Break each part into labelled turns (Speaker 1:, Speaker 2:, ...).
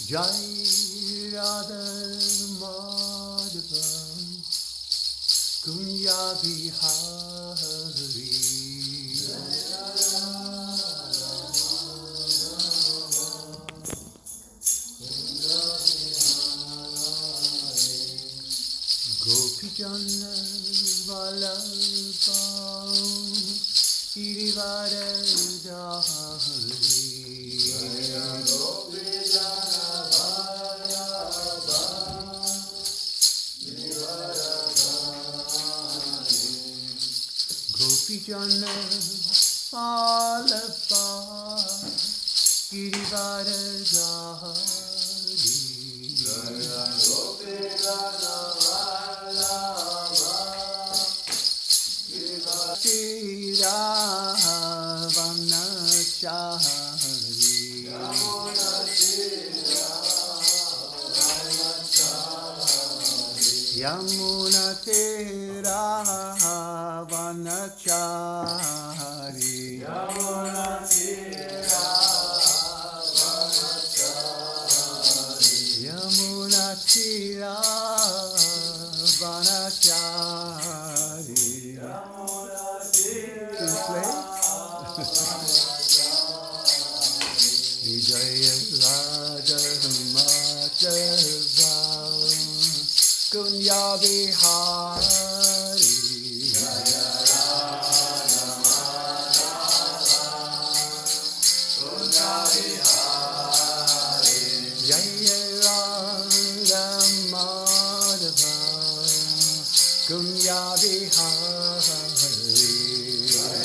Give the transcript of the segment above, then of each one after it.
Speaker 1: Jai Radha Madhava Kunya Bihari Gopijana Vallabha Girivaradhari Gopijana Vallabha Girivaradhari Yamuna Tera Vanachari Yamuna Tera Vanachari Yamuna Tera Vanachari Yamuna Tera Vanachari Jaya Radha Madhava Kunya Bihari Jaya Radha Madhava Kunya Bihari Jaya Radha Madhava Kunya Bihari Jaya Radha Madhava Kunya Bihari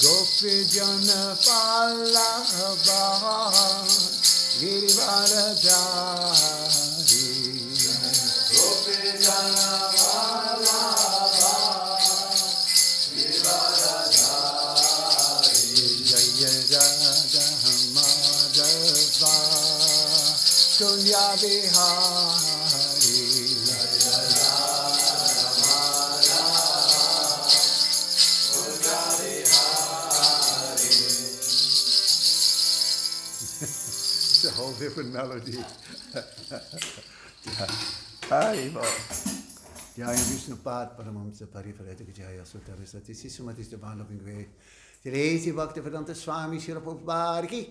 Speaker 1: Gopijana Vallabha Girivaradhari Gopijana Vallabha Girivaradhari Jaya Radha Madhava Kunya Bihari Jaya Radha Madhava Kunya Bihari. It's a whole different melody. Haribo. Jaya Vishnu Pad Paramamsa Parividha Jaya Sutara Sati Sisumat is the developing way. The lazy Bhaktivedanta Swami Srila Prabhupada ki.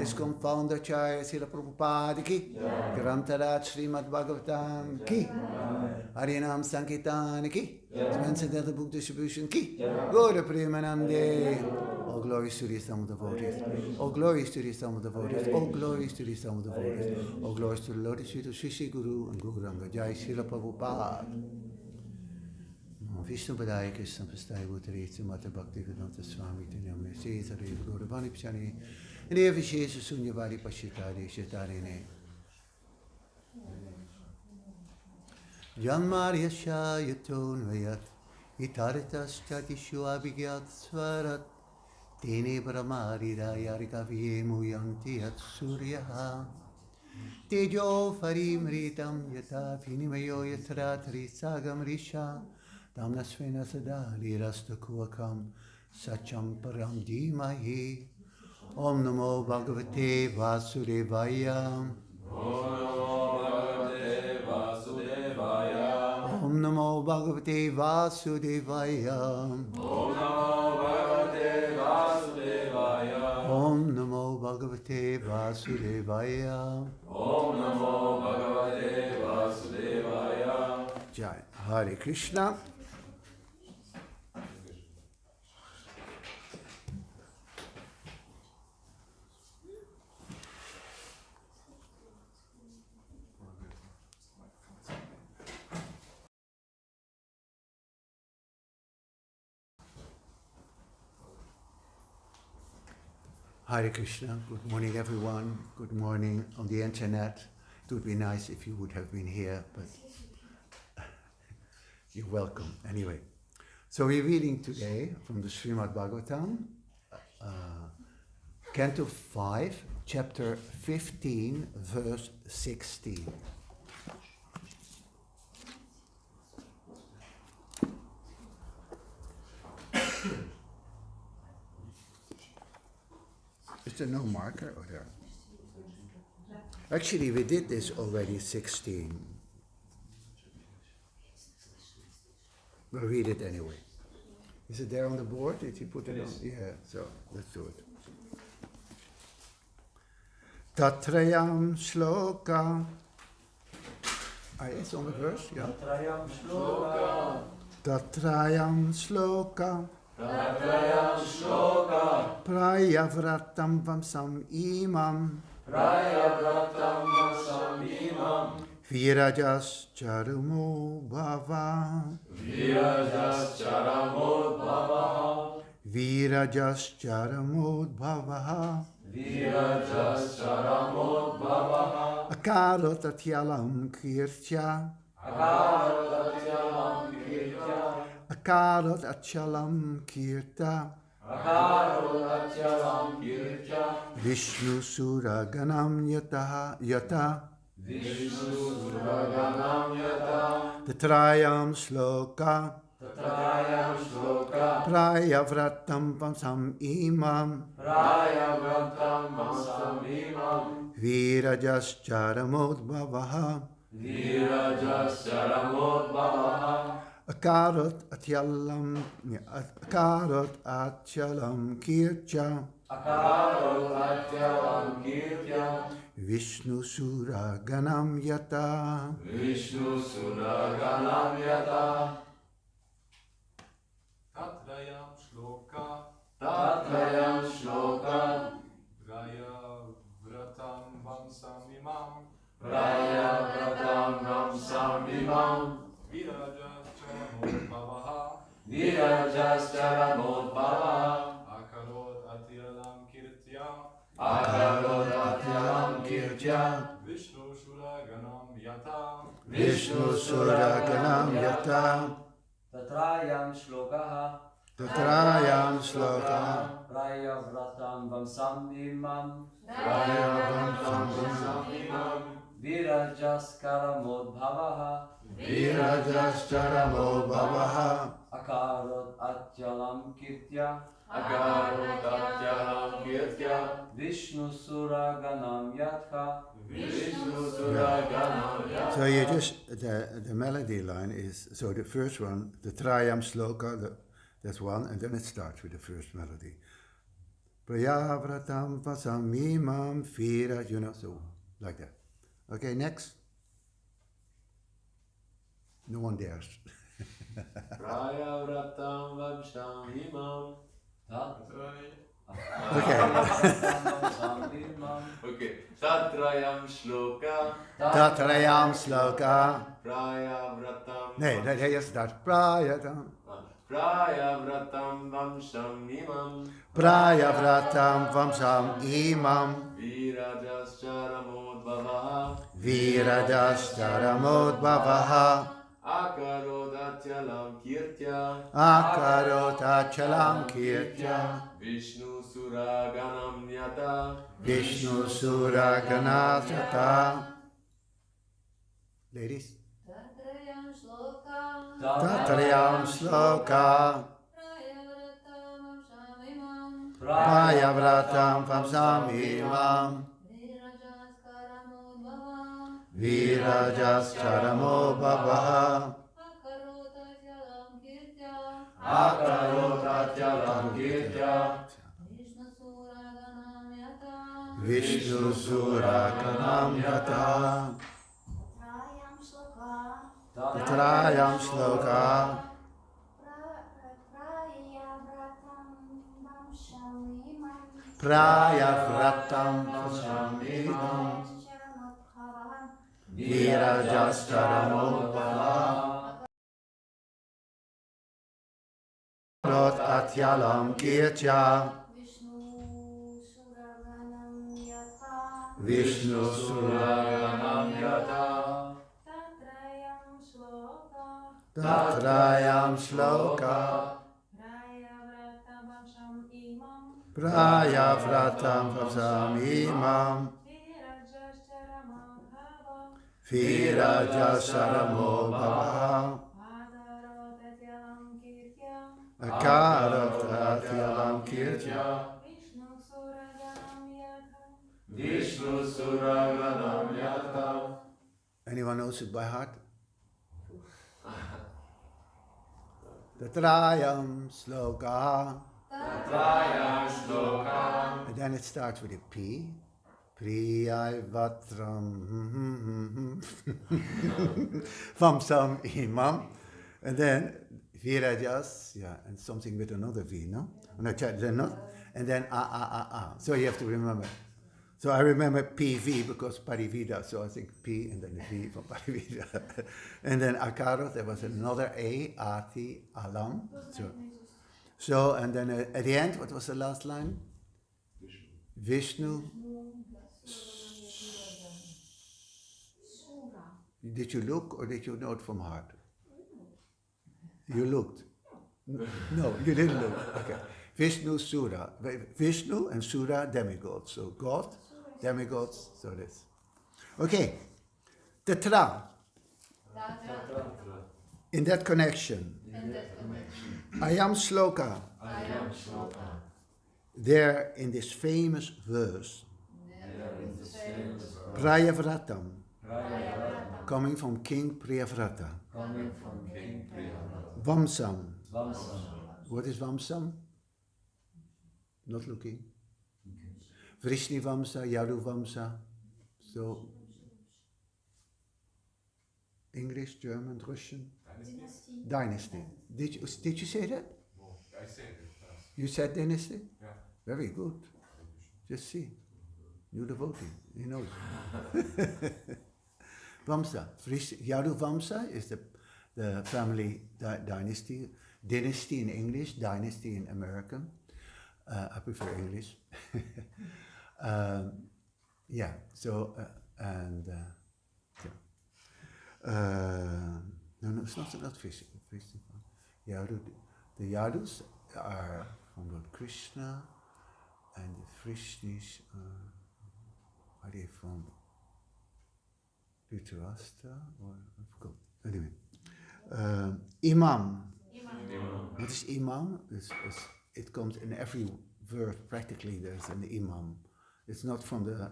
Speaker 1: ISKCON founder Chaya Srila Prabhupada ki. Grantaraj Srimad Bhagavatam ki. Harinam Sankirtan ki. Transcendental Book Distribution ki. Gaura Premanande. All glories to the Son of the devotees. All glories to the Son of the devotees. All glories to the Son of the devotees. All glories to the Lotus Feet of Sri Sri Guru and Gauranga Jai Srila Prabhupada. Vishnu Padaya Krishna Pastai Bhutari Mata Bhakti Vedanta Swami Tinyam Caesar Gauravani Pchani and Evishesha Sunyavari Pashitari Shetarine Janmaryasha Yaton Vayat Itaritas Chatishu Abhigyat Swarat Tene Brahmari Dayarika Vyemu Yanti At Suryaha Tejo Farim Ritam Yata Vinimayo Yatratri Sagam Risha Tamnasvena Sada Lirasta Kuakam Sacham Param Dhimahi Om Namo Bhagavate Vasudevaya Om Namo Bhagavate Vasudevaya Om Namo Bhagavate Vasudevaya Om Namo Bhagavate Vasudevaya Jai Hare Krishna. Hare Krishna. Good morning, everyone. Good morning on the internet. It would be nice if you would have been here, but you're welcome anyway. So we're reading today from the Srimad Bhagavatam, Canto 5, Chapter 15, Verse 16. there no marker? Or there? Actually, we did this already 16. We'll read it anyway. Is it there on the board? Did you put it on? Yeah, so let's do it. Tatrayam shloka. It's on the verse, yeah.
Speaker 2: Tatrayam shloka.
Speaker 1: Tatrayam shloka.
Speaker 2: Tatrayam shloka.
Speaker 1: Prayavratam vamsam imam.
Speaker 2: Prayavratam vamsam imam.
Speaker 1: Virajas charamo bhava.
Speaker 2: Virajas charamo bhava.
Speaker 1: Virajas charamo bhava.
Speaker 2: Virajas charamo bhava.
Speaker 1: Akarot atyalam kirtya.
Speaker 2: Akarot atyalam kirtya.
Speaker 1: Akarot atyalam kirta.
Speaker 2: Akarot atyalam kirtya.
Speaker 1: Vishnu suraganam yata.
Speaker 2: Vishnu suraganam yata.
Speaker 1: Tatrayam shloka.
Speaker 2: Tatrayam shloka.
Speaker 1: Prayavratam vamsam imam.
Speaker 2: Prayavratam vamsam imam.
Speaker 1: Virajas charamod bhavaha.
Speaker 2: Virajas charamo bhava.
Speaker 1: Akarot atyalam kirtya.
Speaker 2: Akarot atyalam kirtya.
Speaker 1: Vishnu suraganam yata.
Speaker 2: Vishnu suraganam yata.
Speaker 3: Tatrayam shloka.
Speaker 2: Tatrayam shloka.
Speaker 3: Prayavratam vamsam imam.
Speaker 2: Prayavratam vamsam imam.
Speaker 3: Virajas charamo bhavaha.
Speaker 2: Virajas charamo bhava.
Speaker 3: Akarot atyalam kirtya.
Speaker 2: Akarot atyalam kirtya.
Speaker 3: Vishnu suraganam yata.
Speaker 1: Vishnu suraganam yata.
Speaker 4: Tatrayam shlokaha.
Speaker 1: Tatrayam shloka.
Speaker 4: Prayavratam vamsam imam.
Speaker 2: Prayavratam imam.
Speaker 4: Virajas karamod bhavaha.
Speaker 1: Virajas charamo bhavaha.
Speaker 4: Akarot atyalam kirtya.
Speaker 2: Akarot atyalam kirtya.
Speaker 4: Vishnu suraganam yatha.
Speaker 2: Vishnu suraganam yata.
Speaker 1: So you just, the melody line is, so the first one, the Trayam Sloka, that's one, and then it starts with the first melody. Prayavratam vasamimam vira, so like that. Okay, next. No one dares.
Speaker 2: Prayavratam vamsam imam.
Speaker 1: Okay.
Speaker 2: Okay. Tatrayam shloka.
Speaker 1: Tatrayam Sloka.
Speaker 2: Prayavratam.
Speaker 1: Nee, je start. Prayatam.
Speaker 2: Prayavratam vamsam imam.
Speaker 1: Prayavratam vamsam imam.
Speaker 2: Virajas charamo bhavaha.
Speaker 1: Virajas charamod bhavaha.
Speaker 2: Akarot atyalam kirtya.
Speaker 1: Akarot achalam kirtya.
Speaker 2: Vishnu suraganam yata.
Speaker 1: Vishnu suraganasata. Ladies.
Speaker 5: Tatrayam shloka.
Speaker 1: Tatrayam sloka.
Speaker 5: Prayavratam vamsam imam.
Speaker 1: Prayavratam vamsam imam.
Speaker 5: Virajas karamo bhava.
Speaker 1: Virajas charamo bhavaha.
Speaker 5: Akarot atyalam kirtya.
Speaker 2: Akarot atyalam kirtya.
Speaker 5: Vishnu suraganam yata.
Speaker 1: Vishnu suraganam yata.
Speaker 5: Tatrayam shloka.
Speaker 1: Tatrayam sloka.
Speaker 5: Prayavratam
Speaker 1: Prayavratam
Speaker 5: vamsam imam.
Speaker 1: vamsam imam.
Speaker 5: Virajas
Speaker 1: Virajas charamo
Speaker 5: karamo bhava.
Speaker 1: bhavaha. Akarot atyalam kirtya.
Speaker 5: Vishnu suraganam yata.
Speaker 1: Vishnu
Speaker 2: Suraganam yata.
Speaker 5: Tatrayam shloka.
Speaker 1: Tatrayam sloka.
Speaker 5: Prayavratam vamsam imam.
Speaker 1: Prayavratam vamsam imam.
Speaker 5: Virajas charamo bhava.
Speaker 1: Virajas charamo bhavaha.
Speaker 5: Akarot atyalam kirtya.
Speaker 1: Akarot atyalam kirtya.
Speaker 5: Vishnu suraganam
Speaker 2: Vishnu Suraganam Yata.
Speaker 1: Anyone knows it by heart? Tatrayam sloka.
Speaker 2: Tatrayam Shloka.
Speaker 1: And then it starts with a P. Priyai Vatram. Vamsam Imam. And then Virajas, yeah, and something with another V, no? And then A. So you have to remember. So I remember PV because Parividha, so I think P and then the V from Parividha. And then Akarot, there was another A, Ati, Alam. So and then at the end, what was the last line? Vishnu. Did you look or did you know it from heart? You looked. No, you didn't look. Okay. Vishnu, Sura. Vishnu and Sura, demigods. So God, demigods, so this. Okay. Tatra. In that connection. I am Sloka. There in this famous verse. Prayavratam. Coming from King Priyavrata. Vamsam. What is Vamsam? Not looking. Vrishni Vamsa, Yadu Vamsa. So, English, German, Russian? Dynasty. Did you say that?
Speaker 3: I said it. Yes.
Speaker 1: You said dynasty?
Speaker 3: Yeah.
Speaker 1: Very good. Just see. New devotee. He knows. Vamsa. Yadu Vamsa is the family dynasty. Dynasty in English, dynasty in American. I prefer English. Yeah, so, no, it's not fishing. Yadu, the Yadus are from Lord Krishna, and the Vrishnis are they from Dhritarashtra, or I forgot. Anyway, Imam. What is Imam? It comes in every word practically. There's an Imam. It's not from the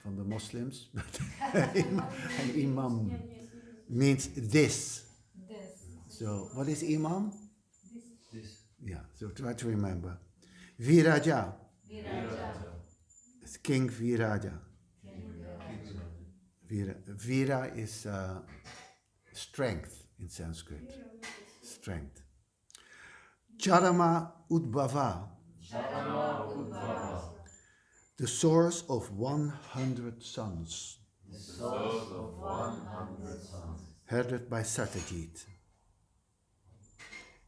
Speaker 1: Muslims, but an Imam means this. So what is Imam? This. Yeah. So try to remember. Viraja. It's King Viraja. Vira is strength in Sanskrit. Strength. Charama Udbhava. The source of 100 sons. Headed by Satyajit.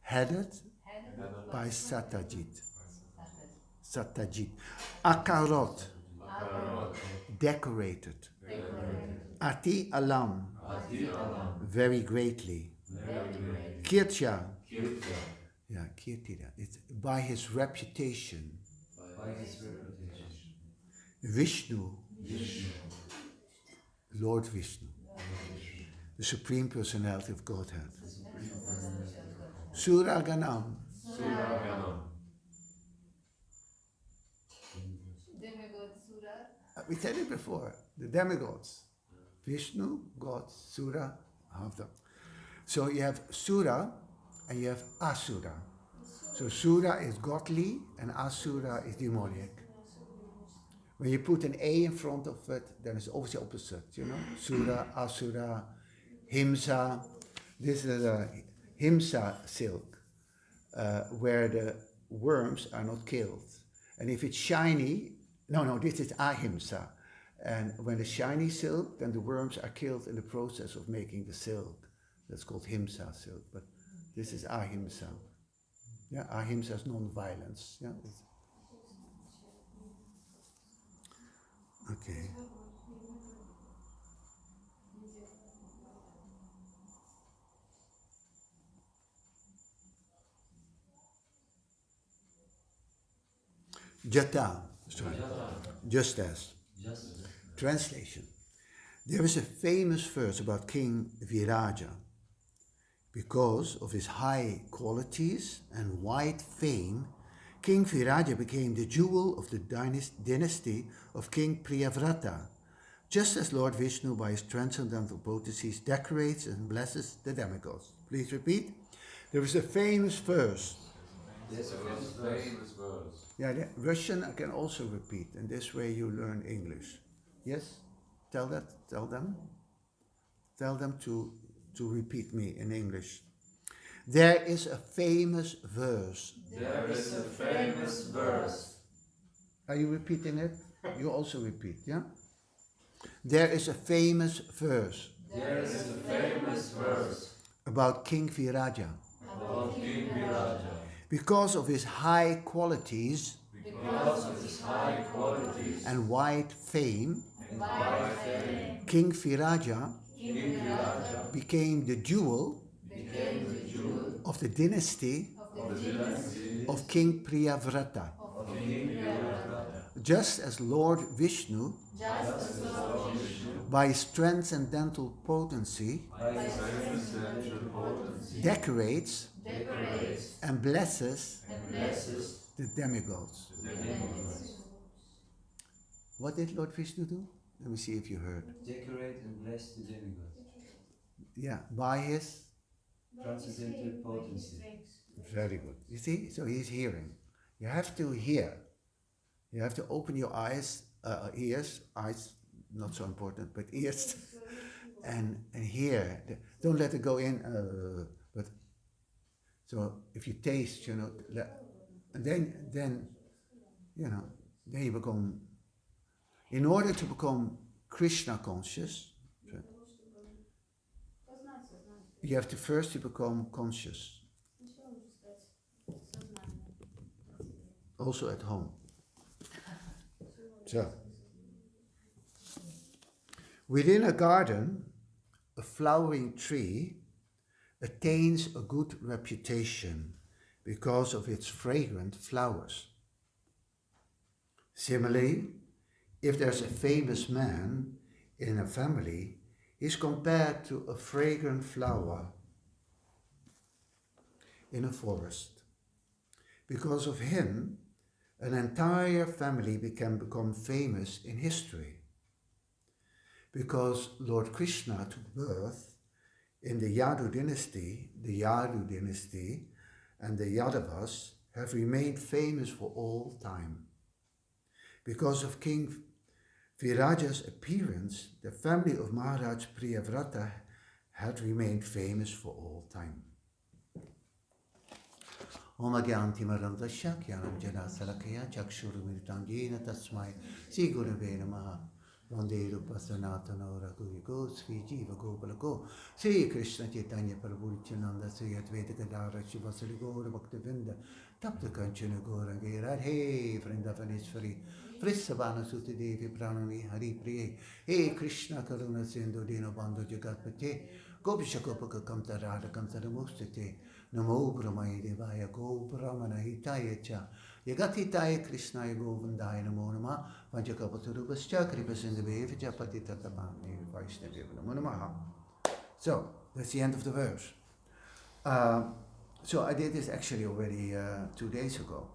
Speaker 1: Headed by Satyajit. Akarot. Decorated. Ati Alam. Very greatly. Kirtya. Yeah, Kirtya. It's by his reputation. Vishnu. Lord Vishnu. The Supreme Personality of Godhead. Suraganam. We said it before. The demigods. Vishnu, God, Sura, half them. So you have Sura and you have Asura. So Sura is godly and Asura is demonic. When you put an A in front of it, then it's always the opposite, you know? Sura, Asura, Himsa. This is a Himsa silk, where the worms are not killed. And if it's shiny, no, this is Ahimsa. And when it's shiny silk, then the worms are killed in the process of making the silk. That's called Himsa silk, but this is Ahimsa. Yeah, Ahimsa is non-violence. Yeah. Okay. Jata. Sorry. Just as. Translation. There is a famous verse about King Viraja. Because of his high qualities and wide fame, King Viraja became the jewel of the dynasty of King Priyavrata, just as Lord Vishnu, by his transcendental potencies, decorates and blesses the demigods. Please repeat. There is a famous verse.
Speaker 2: There's a famous verse.
Speaker 1: Yeah, the Russian I can also repeat, and this way you learn English. Yes? Tell them. Tell them to repeat me in English. There is a famous verse.
Speaker 2: There is a famous verse.
Speaker 1: Are you repeating it? You also repeat, yeah? There is a famous verse.
Speaker 2: There is a famous verse
Speaker 1: About King Viraja.
Speaker 2: about King Viraja.
Speaker 1: Because of his high qualities
Speaker 2: Because of his high qualities
Speaker 1: and wide fame,
Speaker 2: and wide fame,
Speaker 1: King Viraja
Speaker 2: King Viraja
Speaker 1: became the jewel
Speaker 2: became the jewel
Speaker 1: of the dynasty
Speaker 2: of the dynasty
Speaker 1: of King Priyavrata,
Speaker 2: of King Viraja.
Speaker 1: just as Lord Vishnu, by his transcendental potency, decorates and blesses the demigods. What did Lord Vishnu do? Let me see if you heard.
Speaker 4: Decorate and bless the demigods.
Speaker 1: Yeah, by his.
Speaker 4: Transcendental potency.
Speaker 1: Very good. You see, so he's hearing. You have to hear. You have to open your eyes, ears, eyes, not so important, but ears, and hear. Don't let it go in. But so if you taste, and then you become. In order to become Krishna conscious, you have to first become conscious. Also at home. So, within a garden, a flowering tree attains a good reputation because of its fragrant flowers. Similarly, if there's a famous man in a family, he's compared to a fragrant flower in a forest. Because of him, an entire family can become famous in history. Because Lord Krishna took birth in the Yadu dynasty, and the Yadavas have remained famous for all time. Because of King Viraja's appearance, the family of Maharaj Priyavrata had remained famous for all time. Om Agyanti Marandasya Kyanam Jana Salakaya Chakshurumiritam Jena Tasmai Sri Gurave Namaha Vande Rupa Sanatana Raghuyugo Sri Jiva Gopalago Sri Krishna Chaitanya Prabhu Nityananda Sri Advaita Gadara Shivasari Gaura Bhaktivinda Tapta Kanchana Gauranga Radhe Vrindavaneshwari Vrissavana Suti Devi Pranami Hari Priye He Krishna Karuna Sindhu Dino Bandhu Jagatpate Gopisha Gopaka Kamta Radha Kamta Namostate Namo Brahmaya Devaya Go Brahmana Hitaya Cha Yagatitaya Krishnaya Govindaya Namo Nama Vanjakapaturubascha Kripasindabe Vijapatita Tamani Vaishnadeva Namo Namaha. So, that's the end of the verse. So I did this actually already 2 days ago.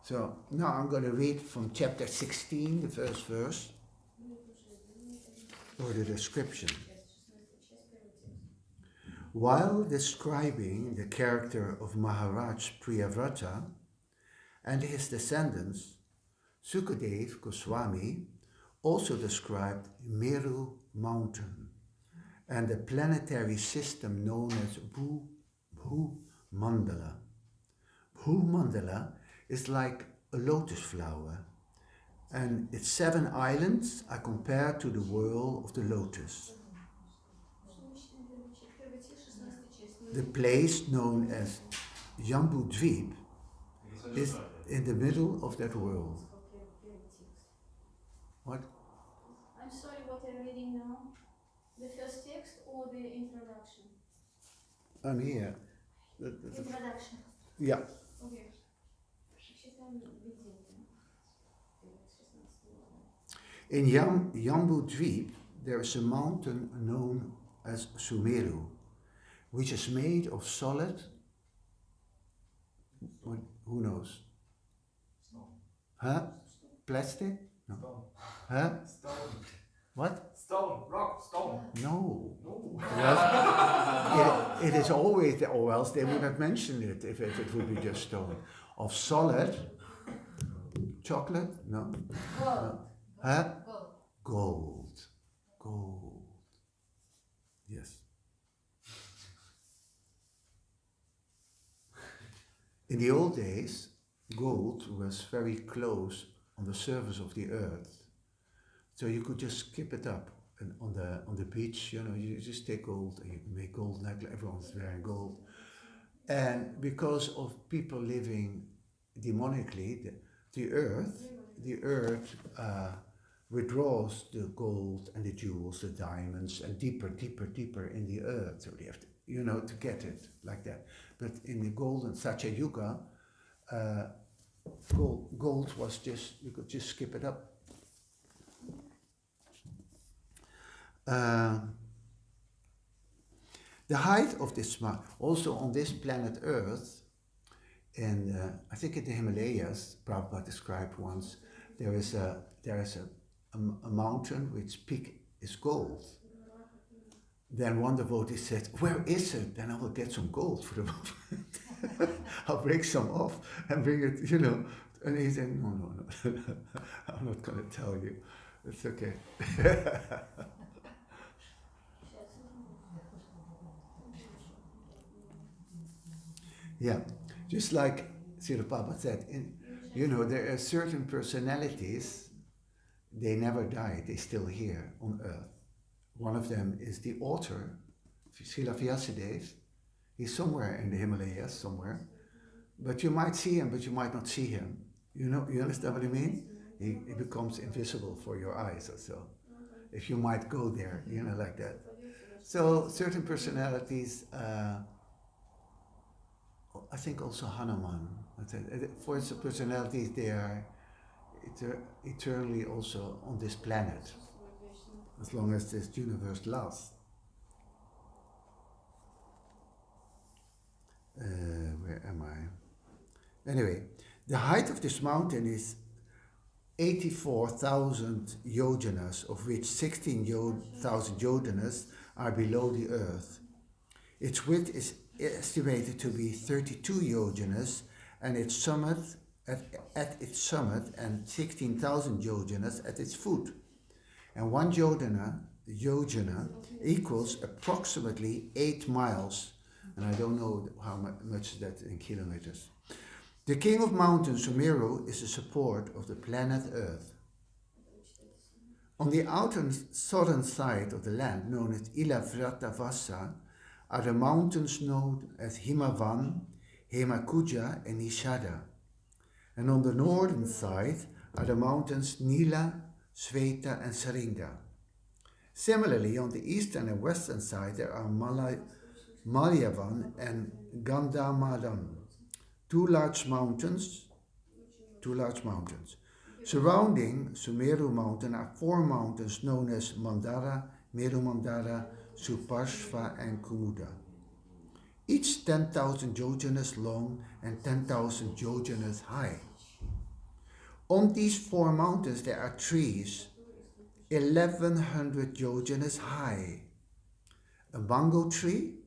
Speaker 1: So now I'm going to read from chapter 16, the first verse, or the description. While describing the character of Maharaj Priyavrata and his descendants, Sukadev Goswami also described Meru mountain and the planetary system known as Bhumandala. Bhumandala is like a lotus flower, and its 7 islands are compared to the whirl of the lotus. The place known as Jambu Dweep is in the middle of that whirl. What?
Speaker 6: I'm sorry, what I'm reading now? The first text or the introduction?
Speaker 1: I'm here.
Speaker 6: Introduction.
Speaker 1: Yeah.
Speaker 6: Okay.
Speaker 1: In Jambu Dweep, there is a mountain known as Sumeru, which is made of solid, who knows? Huh? Plastic? No.
Speaker 3: Stone.
Speaker 1: Huh?
Speaker 3: Stone.
Speaker 1: What?
Speaker 3: Stone. Rock. Stone.
Speaker 1: No.
Speaker 3: No.
Speaker 1: It is always, or else they would not mention it if it would be just stone. Of solid, chocolate? No.
Speaker 7: Gold.
Speaker 1: Huh?
Speaker 7: Gold.
Speaker 1: Gold. Gold. Yes. In the old days, gold was very close on the surface of the earth. So you could just skip it up. And on the beach, you know, you just take gold and you can make gold necklace. Everyone's wearing gold. And because of people living demonically, the earth withdraws the gold and the jewels, the diamonds, and deeper in the earth. So they have to, you know, to get it like that. But in the golden Satya Yuga, gold was just, you could just skip it up. The height of this also on this planet Earth, and I think in the Himalayas, Prabhupada described once, there is a mountain which peak is gold. Then one devotee said, "Where is it? Then I will get some gold for the moment. I'll break some off and bring it, you know." And he said, "No, I'm not going to tell you. It's okay." Yeah, just like Srila Prabhupada said, you know, there are certain personalities, they never die, they're still here on earth. One of them is the author, Srila Vyasadeva. He's somewhere in the Himalayas, somewhere. But you might see him, but you might not see him. You know, you understand what I mean? He becomes invisible for your eyes or so. If you might go there, you know, like that. So certain personalities, I think also Hanuman. For its personalities, they are eternally also on this planet, as long as this universe lasts. Where am I? Anyway, the height of this mountain is 84,000 yojanas, of which 16,000 yojanas are below the earth. Its width is estimated to be 32 yojanas, and its summit at its summit, and 16,000 yojanas at its foot. And one yojana equals approximately 8 miles, and I don't know how much that in kilometers. The king of mountains, Sumeru, is the support of the planet Earth. On the outer southern side of the land, known as Ilavratavasa, are the mountains known as Himavan, Hemakuja, and Nishada. And on the northern side are the mountains Nila, Sveta, and Saringa. Similarly, on the eastern and western side there are Malyavan and Gandhamadan, two large mountains. Surrounding Sumeru mountain are 4 mountains known as Mandara, Meru Mandara, Suparshva, and Kumuda, each 10,000 yojanas long and 10,000 yojanas high. On these 4 mountains there are trees 1,100 yojanas high, a mango tree,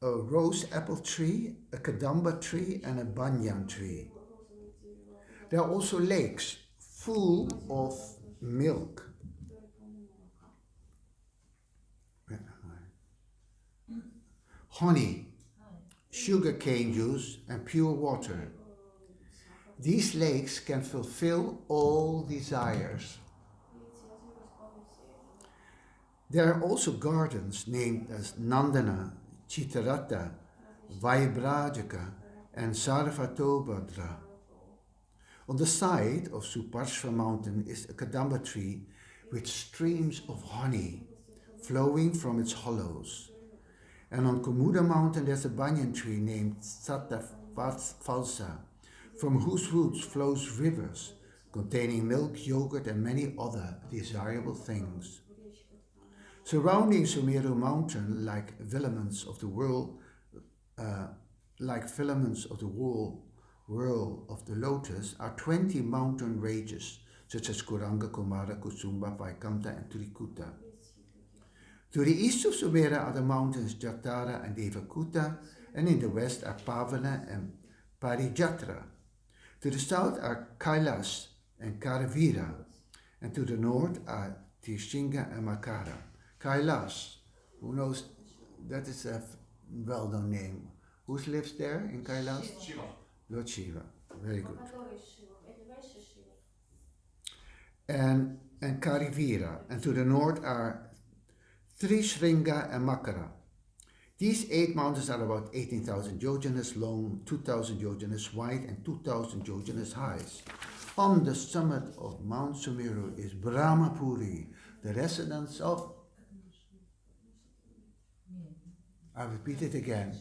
Speaker 1: a rose apple tree, a kadamba tree, and a banyan tree. There are also lakes full of milk. Honey, sugar cane juice, and pure water. These lakes can fulfill all desires. There are also gardens named as Nandana, Chitarata, Vaibrajaka, and Sarvatobhadra. On the side of Suparshva mountain is a kadamba tree with streams of honey flowing from its hollows. And on Kumuda mountain there's a banyan tree named Sattafalsa, from whose roots flows rivers containing milk, yogurt, and many other desirable things. Surrounding Sumeru mountain, like filaments of the wool whirl of the lotus are 20 mountain ranges, such as Kuranga, Kumara, Kusumba, Vaikanta, and Trikuta. To the east of Sumera are the mountains Jatara and Devakuta, and in the west are Pavana and Parijatra. To the south are Kailas and Karavira, and to the north are Tishinga and Makara. Kailas, who knows, that is a well-known name. Who lives there in Kailas?
Speaker 3: Shiva.
Speaker 1: Lord Shiva, very good.
Speaker 6: And
Speaker 1: And Karivira, and to the north are Trishringa and Makara. These 8 mountains are about 18,000 yojanas long, 2,000 yojanas wide, and 2,000 yojanas high. On the summit of Mount Sumeru is Brahmapuri, the residence of... I repeat it again.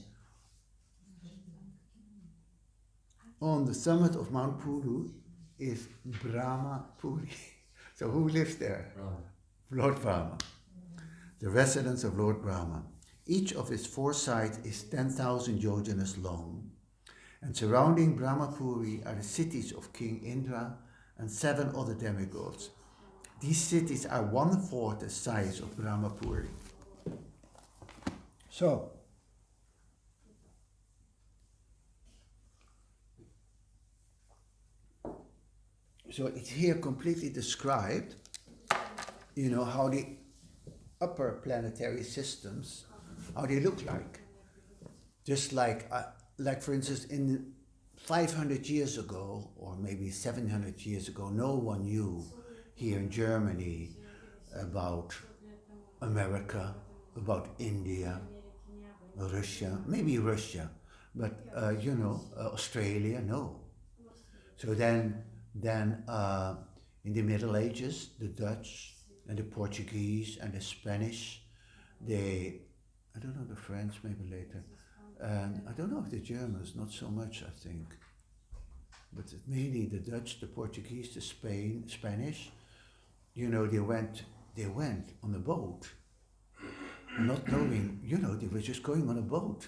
Speaker 1: On the summit of Mount Puru is Brahmapuri. So who lives there?
Speaker 4: Brahma.
Speaker 1: Lord Brahma, the residence of Lord Brahma. Each of its 4 sides is 10,000 yojanas long, and surrounding Brahmapuri are the cities of King Indra and 7 other demigods. These cities are 1/4 the size of Brahmapuri. So, it's here completely described, how the upper planetary systems, how they look like. Just like for instance, in 500 years ago, or maybe 700 years ago, no one knew here in Germany about America, about India, Russia, maybe Russia, but Australia, no. So then in the Middle Ages, the Dutch and the Portuguese and the Spanish, I don't know, the French maybe later, and I don't know if the Germans, not so much I think, but mainly the Dutch, the Portuguese, the Spanish, they went on a boat, not knowing, they were just going on a boat,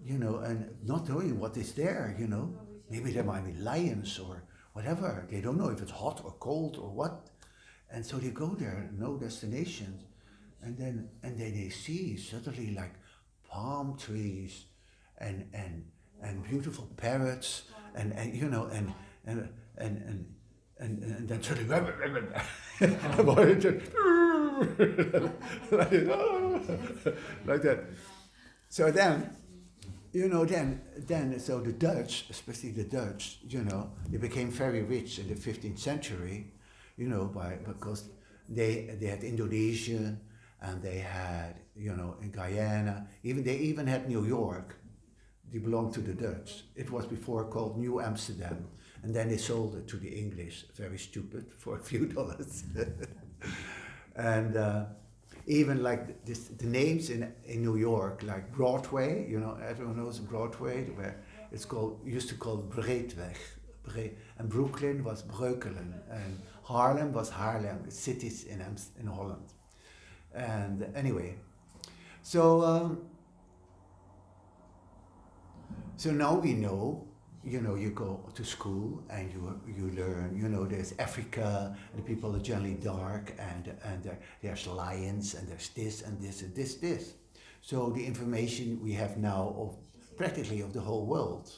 Speaker 1: and not knowing what is there, maybe there might be lions or whatever, they don't know if it's hot or cold or what, and so they go there, no destinations, and then they see suddenly like palm trees and beautiful parrots and then suddenly like that. So then, so the Dutch, especially the Dutch, they became very rich in the 15th century, because they had Indonesia, and they had, in Guyana, they even had New York. They belonged to the Dutch. It was before called New Amsterdam, and then they sold it to the English, very stupid, for a few dollars. And even like the names in New York, like Broadway, everyone knows Broadway, where it's used to call Breedweg, and Brooklyn was Breukelen, and Harlem was Haarlem, cities in Holland. And anyway, so now we know, you go to school and you learn, there's Africa, and the people are generally dark, and there's lions, and there's this and this and this. So the information we have now of practically of the whole world,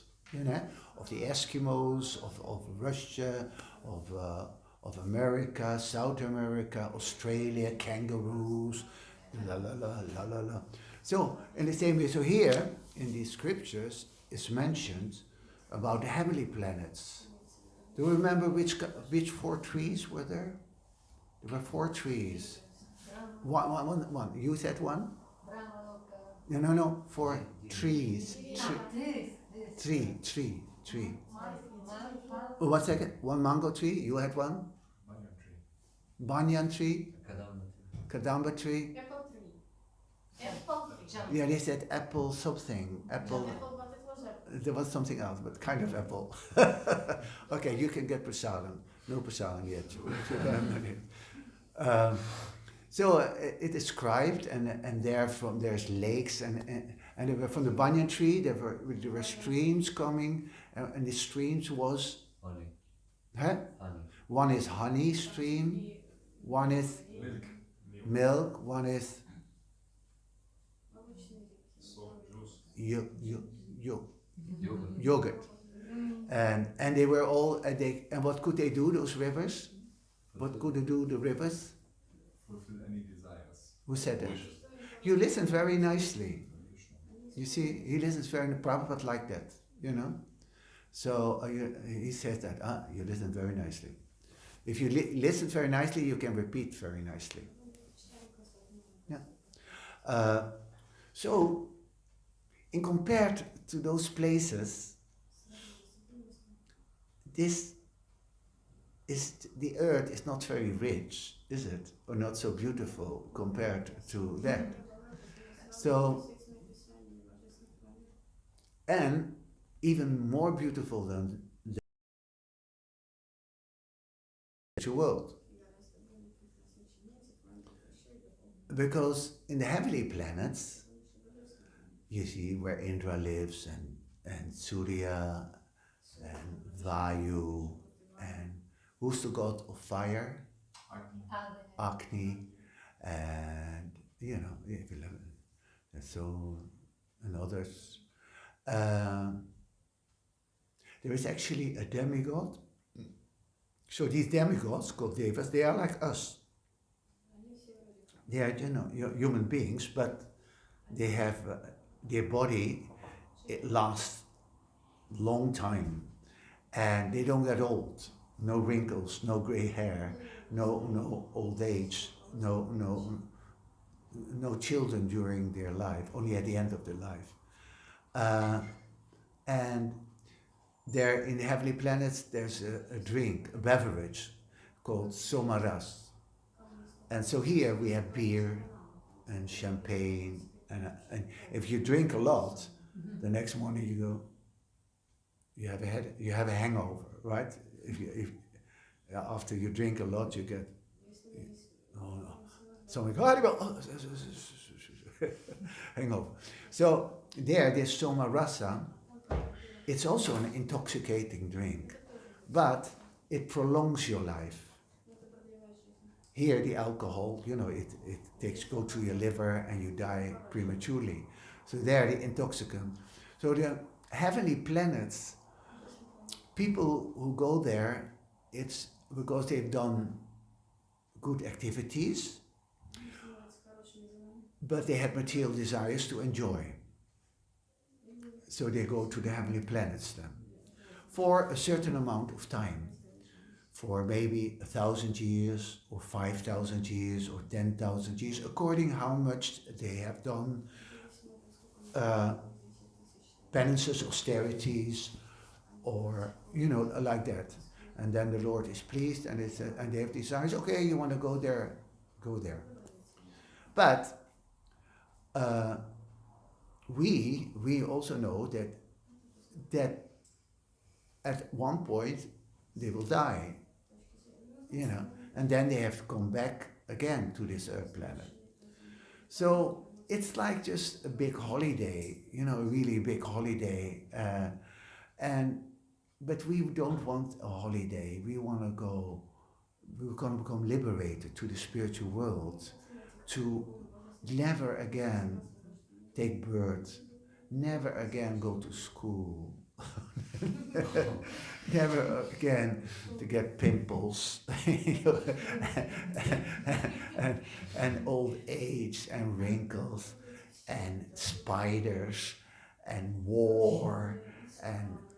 Speaker 1: of the Eskimos, of Russia, of America, South America, Australia, kangaroos, la la la la la la. So in the same way, so here in these scriptures is mentioned about the heavenly planets. Do you remember which 4 trees were there? There were 4 trees. One. You said one? No. 4 trees. Tree. Oh, 1 second. 1 mango tree. You had one? Banyan tree. Kadamba tree.
Speaker 6: Apple tree.
Speaker 1: Yeah, they said apple something. Apple.
Speaker 6: But it was apple.
Speaker 1: There was something else, but kind of apple. Okay, you can get prasadam. No prasadam yet. So it described, and there's lakes, and there were, from the banyan tree there were streams coming, and the streams was,
Speaker 4: Honey.
Speaker 1: huh?
Speaker 4: Honey.
Speaker 1: One is honey stream, one is milk, one is yogurt, and they were all, and what could they do, those rivers? What could they do, the rivers?
Speaker 3: Fulfill any desires.
Speaker 1: Who said that?
Speaker 3: Wishes.
Speaker 1: You listened very nicely. You see, he listens very, Prabhupada like that, you know. So he says that, you listened very nicely. If you listen very nicely, you can repeat very nicely. Yeah. So, in compared to those places, the earth is not very rich, is it? Or not so beautiful compared to that. So, and even more beautiful than the world. Because in the heavenly planets, you see where Indra lives, and Surya, and Vayu, and who's the god of fire? Agni, and you know, so, and others. There is actually a demigod. So these demigods, called devas, they are like us. They are, you know, human beings, but they have their body. It lasts long time, and they don't get old. No wrinkles, no gray hair, no old age, no children during their life. Only at the end of their life. And there in the heavenly planets, there's a drink, a beverage called somaras. And so here we have beer and champagne, and if you drink a lot, the next morning you have a hangover, right? If after you drink a lot, you get hangover. So there's somarasa. It's also an intoxicating drink, but it prolongs your life. Here, the alcohol, you know, it go to your liver and you die prematurely. So there, the intoxicant. So the heavenly planets, people who go there, it's because they've done good activities, but they have material desires to enjoy. So they go to the heavenly planets then, for a certain amount of time. For maybe 1,000 years, or 5,000 years, or 10,000 years, according how much they have done penances, austerities, or you know, like that. And then the Lord is pleased, and and they have desires. Okay, you want to go there, go there. But we also know that at one point they will die. You know, and then they have to come back again to this earth planet. So it's like just a big holiday, you know, a really big holiday. But we don't want a holiday. We want to go. We're going to become liberated to the spiritual world, to never again take birth, never again go to school. Never again to get pimples and old age and wrinkles and spiders and war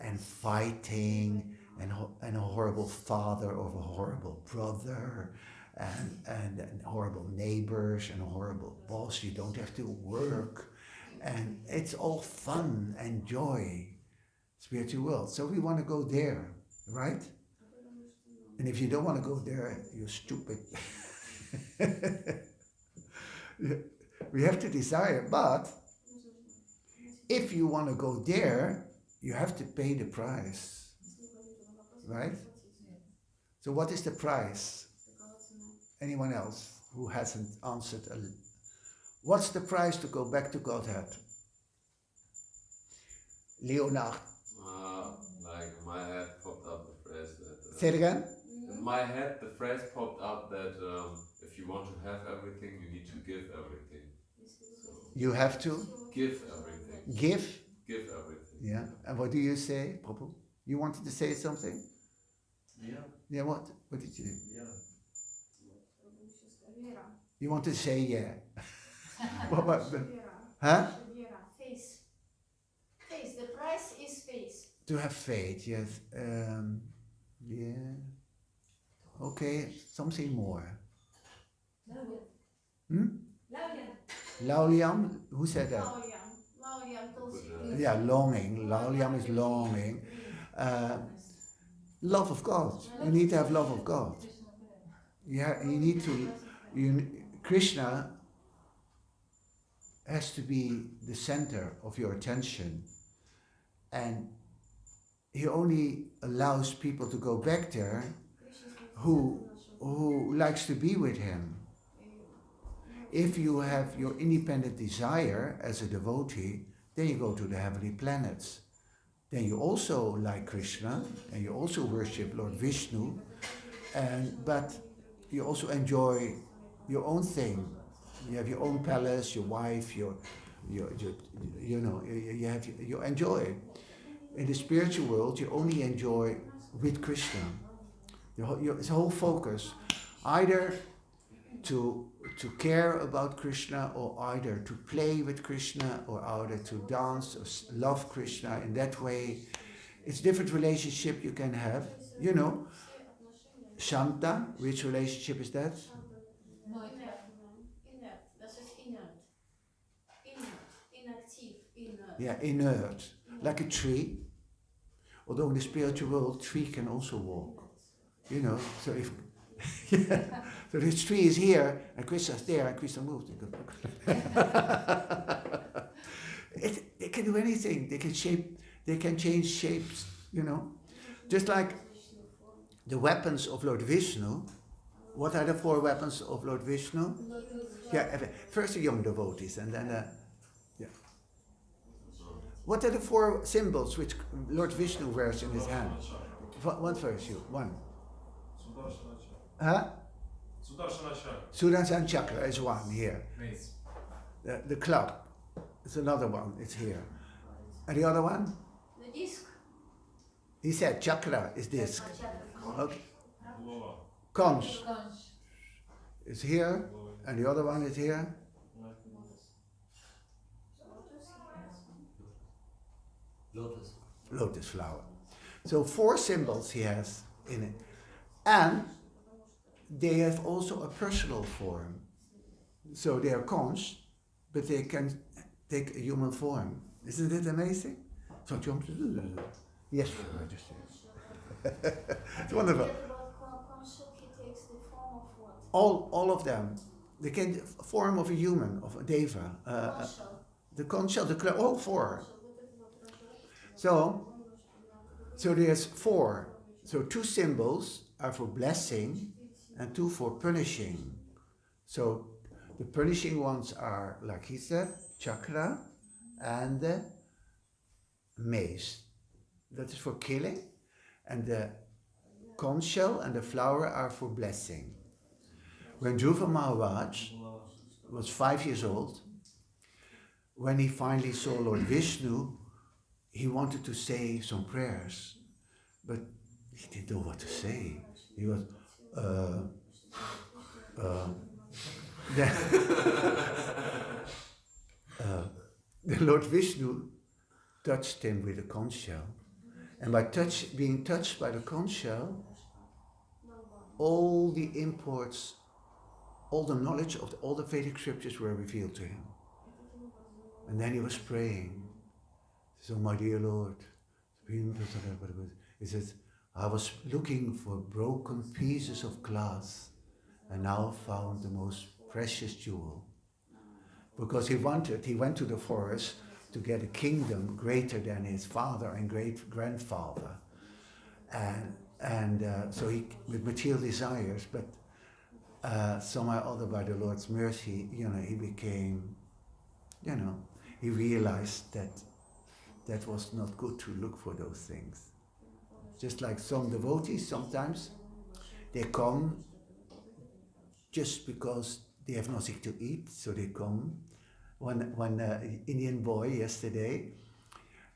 Speaker 1: and fighting and a horrible father or a horrible brother and horrible neighbors and a horrible boss. You don't have to work, and it's all fun and joy. Spiritual world. So we want to go there, right? And if you don't want to go there, you're stupid. We have to desire, but if you want to go there, you have to pay the price, right? So what is the price? Anyone else? who hasn't answered. What's the price to go back to Godhead? Leonard,
Speaker 2: Like in my head popped up the phrase that.
Speaker 1: say it again.
Speaker 2: In my head, the phrase popped up that if you want to have everything, you need to give everything.
Speaker 1: You have to
Speaker 2: Give everything.
Speaker 1: give.
Speaker 2: Give everything.
Speaker 1: Yeah. And what do you say, Prabhu? You wanted to say something?
Speaker 4: Yeah,
Speaker 1: Yeah. What? What did you do?
Speaker 4: yeah.
Speaker 6: Вера.
Speaker 1: You want to say yeah? What?
Speaker 6: Вера.
Speaker 1: Huh?
Speaker 6: Вера. Face. Face. The price is face.
Speaker 1: To have faith. Yes. Yeah. Okay. Something more. Hmm? Lauliam. Who said that?
Speaker 6: Lauriam tells you.
Speaker 1: Yeah, longing. Lauliam is longing. Love of God. You need to have love of God. Yeah, you need to. Krishna has to be the center of your attention, and he only allows people to go back there who likes to be with him. If you have your independent desire as a devotee, then you go to the heavenly planets. Then you also like Krishna, and you also worship Lord Vishnu, but you also enjoy your own thing. You have your own palace, your wife, you enjoy. In the spiritual world, you only enjoy with Krishna. It's whole focus, either to care about Krishna, or either to play with Krishna, or either to dance or love Krishna. In that way, it's different relationship you can have. You know, Shanta, which relationship is that?
Speaker 6: Inert. Dat is inert. Inactief. Inert.
Speaker 1: Yeah, inert, like a tree. Although in the spiritual world, tree can also walk. You know, so if so this tree is here and Krishna's there and Krishna moves. They can do anything. They can change shapes. You know, just like the weapons of Lord Vishnu. What are the 4 weapons of Lord Vishnu? Yeah, first the young devotees, and then yeah. What are the 4 symbols which Lord Vishnu wears in his hand? One first, you one. Huh? Sudarshan chakra is one here. The club is another one. It's here. And the other one?
Speaker 6: The disc.
Speaker 1: He said chakra is disc. Okay. Conch is here, and the other one is here.
Speaker 4: Lotus.
Speaker 1: Lotus flower. So 4 symbols he has in it. And they have also a personal form. So they are conch, but they can take a human form. Isn't it amazing? So yes, Your Majesty. It's wonderful.
Speaker 6: He takes the form of what?
Speaker 1: All of them. They can form of a human, of a deva. The conch shell, all 4. So there's 4. So 2 symbols are for blessing and 2 for punishing. So the punishing ones are, like he said, chakra and the mace. That is for killing. And the conch shell and the flower are for blessing. When Dhruva Maharaj was 5 years old, when he finally saw Lord Vishnu, he wanted to say some prayers, but he didn't know what to say. He was, the Lord Vishnu touched him with a conch shell, and by being touched by the conch shell, all the imports, all the knowledge of all the Vedic scriptures were revealed to him. And then he was praying. So, my dear Lord, he says, I was looking for broken pieces of glass and now found the most precious jewel. Because he went to the forest to get a kingdom greater than his father and great-grandfather. And so he, with material desires, but somehow or other by the Lord's mercy, he became, he realized that that was not good to look for those things. Just like some devotees, sometimes they come just because they have nothing to eat, so they come. One Indian boy yesterday,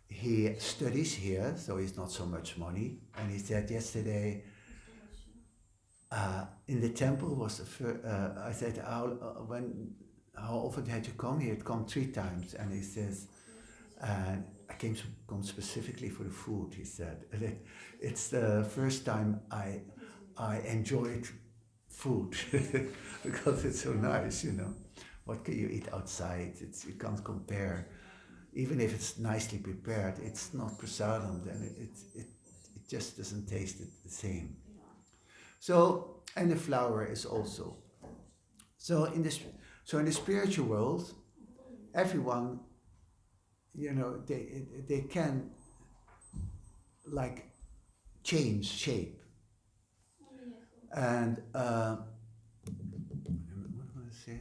Speaker 1: he studies here, so he's not so much money, and he said yesterday, in the temple was the first, I said, how often had you come? He had come 3 times, and he says, I come specifically for the food, he said. It's the first time I enjoyed food, because it's so nice, What can you eat outside? You can't compare. Even if it's nicely prepared, it's not prasadam, then it just doesn't taste the same. So, and the flower is also. So in the spiritual world, everyone, they can like change shape. And what want to say?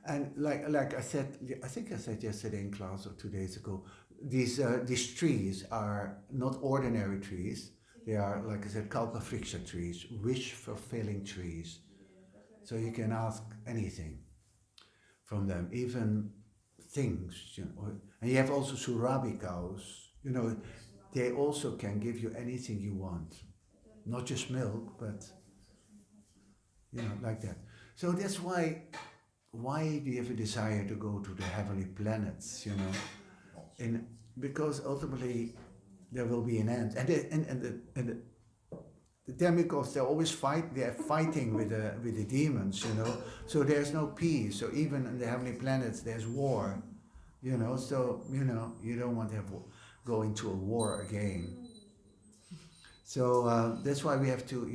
Speaker 1: And like I said, I think I said yesterday in class or 2 days ago, these trees are not ordinary trees. They are, like I said, kalpavriksha trees, wish-fulfilling trees. So you can ask anything from them, even things. And you have also surabi cows. They also can give you anything you want, not just milk, but like that. So that's why do you have a desire to go to the heavenly planets? Because ultimately there will be an end, and the demigods, they're always fighting with the demons, So there's no peace. So even in the heavenly planets, there's war, So you don't want to go into a war again. So that's why we have to,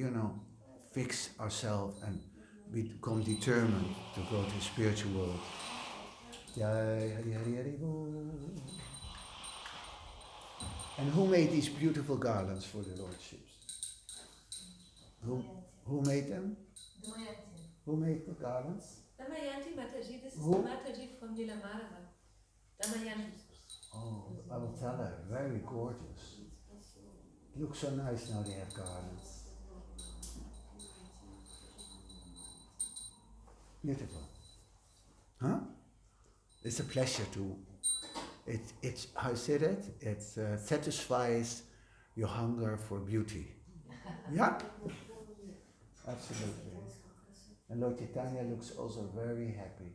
Speaker 1: fix ourselves and become determined to go to the spiritual world. Jai Hari Hari Hari Bol. And who made these beautiful garlands for the lordships? Who made them? Who made the garlands?
Speaker 7: Damayanti Mataji, this is
Speaker 1: Who?
Speaker 7: the Mataji from Nilamarava. Damayanti.
Speaker 1: Oh, I will tell her, very gorgeous. It looks so nice now they have garlands. Beautiful. Huh? It's a pleasure to, it's how I say that? It satisfies your hunger for beauty. Yeah? Absolutely. And Lord Chaitanya looks also very happy.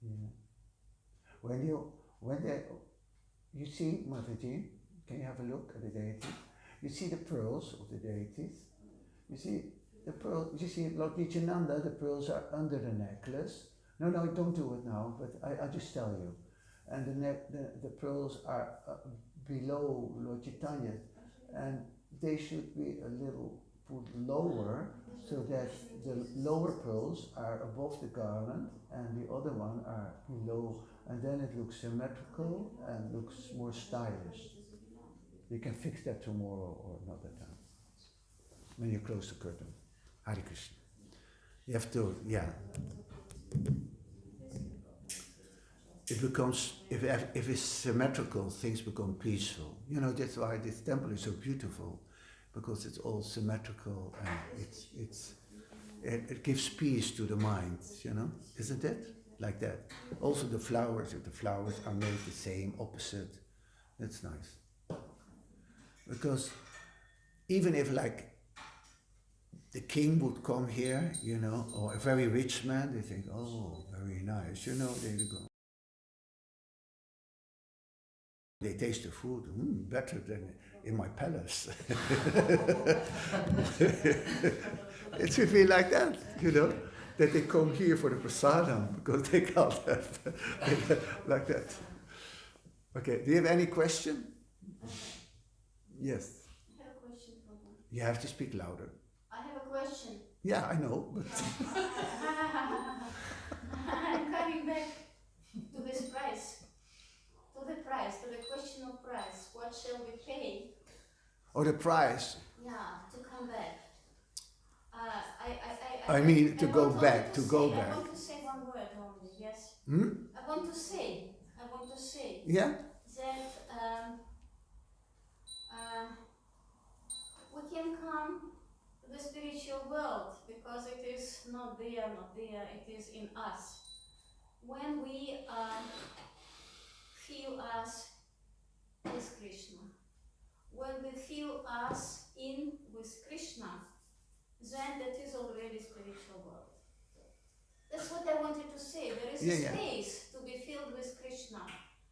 Speaker 1: Yeah. When you see Mataji, can you have a look at the deities? You see the pearls of the deities. You see the pearl. You see Lord Nityananda, the pearls are under the necklace. No, don't do it now, but I'll just tell you. And the pearls are below Lord Chaitanya, and they should be a little put lower, so that the lower pearls are above the garland and the other one are below, and then it looks symmetrical and looks more stylish. You can fix that tomorrow or another time when you close the curtain. Hare Krishna. You have to, It becomes, if it's symmetrical, things become peaceful. That's why this temple is so beautiful, because it's all symmetrical and it gives peace to the mind, isn't it? Like that. Also the flowers, if the flowers are made the same, opposite, that's nice. Because even if like the king would come here, or a very rich man, they think, oh, very nice, they go. They taste the food, better than in my palace. It should be like that, that they come here for the prasadam, because they can't have like that. Okay, do you have any question? Yes.
Speaker 6: I have a question, Prabhu.
Speaker 1: You have to speak louder.
Speaker 6: I have a question.
Speaker 1: Yeah, I know, but
Speaker 6: I'm coming back to this price. To the price, to the question of price. What shall we pay?
Speaker 1: or the price.
Speaker 6: Yeah.
Speaker 1: I mean, to go back, to go
Speaker 6: I
Speaker 1: back.
Speaker 6: want to say one word only, yes.
Speaker 1: Hmm?
Speaker 6: I want to say
Speaker 1: Yeah?
Speaker 6: that we can come to the spiritual world because it is not there, it is in us. When we feel us with Krishna, when we feel us in with Krishna, then that is already spiritual world. That's what I wanted to say. There is a space to be filled with Krishna.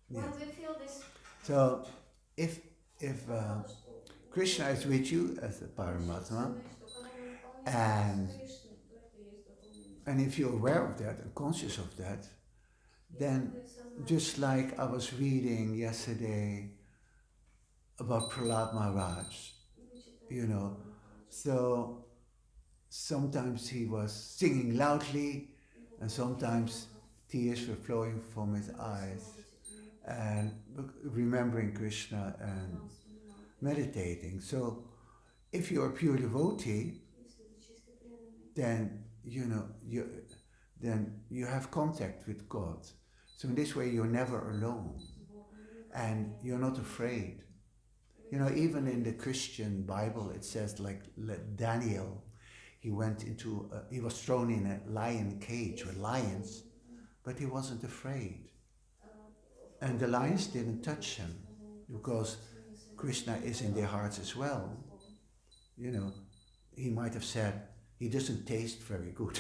Speaker 6: When we feel this.
Speaker 1: So, if Krishna is with you as a Paramatma, and if you're aware of that and conscious of that, then just like I was reading yesterday about Prahlad Maharaj, so sometimes he was singing loudly and sometimes tears were flowing from his eyes, and remembering Krishna and meditating. So if you're a pure devotee, then you have contact with God. So in this way you're never alone and you're not afraid. Even in the Christian Bible it says, like Daniel, he was thrown in a lion cage with lions, but he wasn't afraid. And the lions didn't touch him because Krishna is in their hearts as well. He might have said, he doesn't taste very good.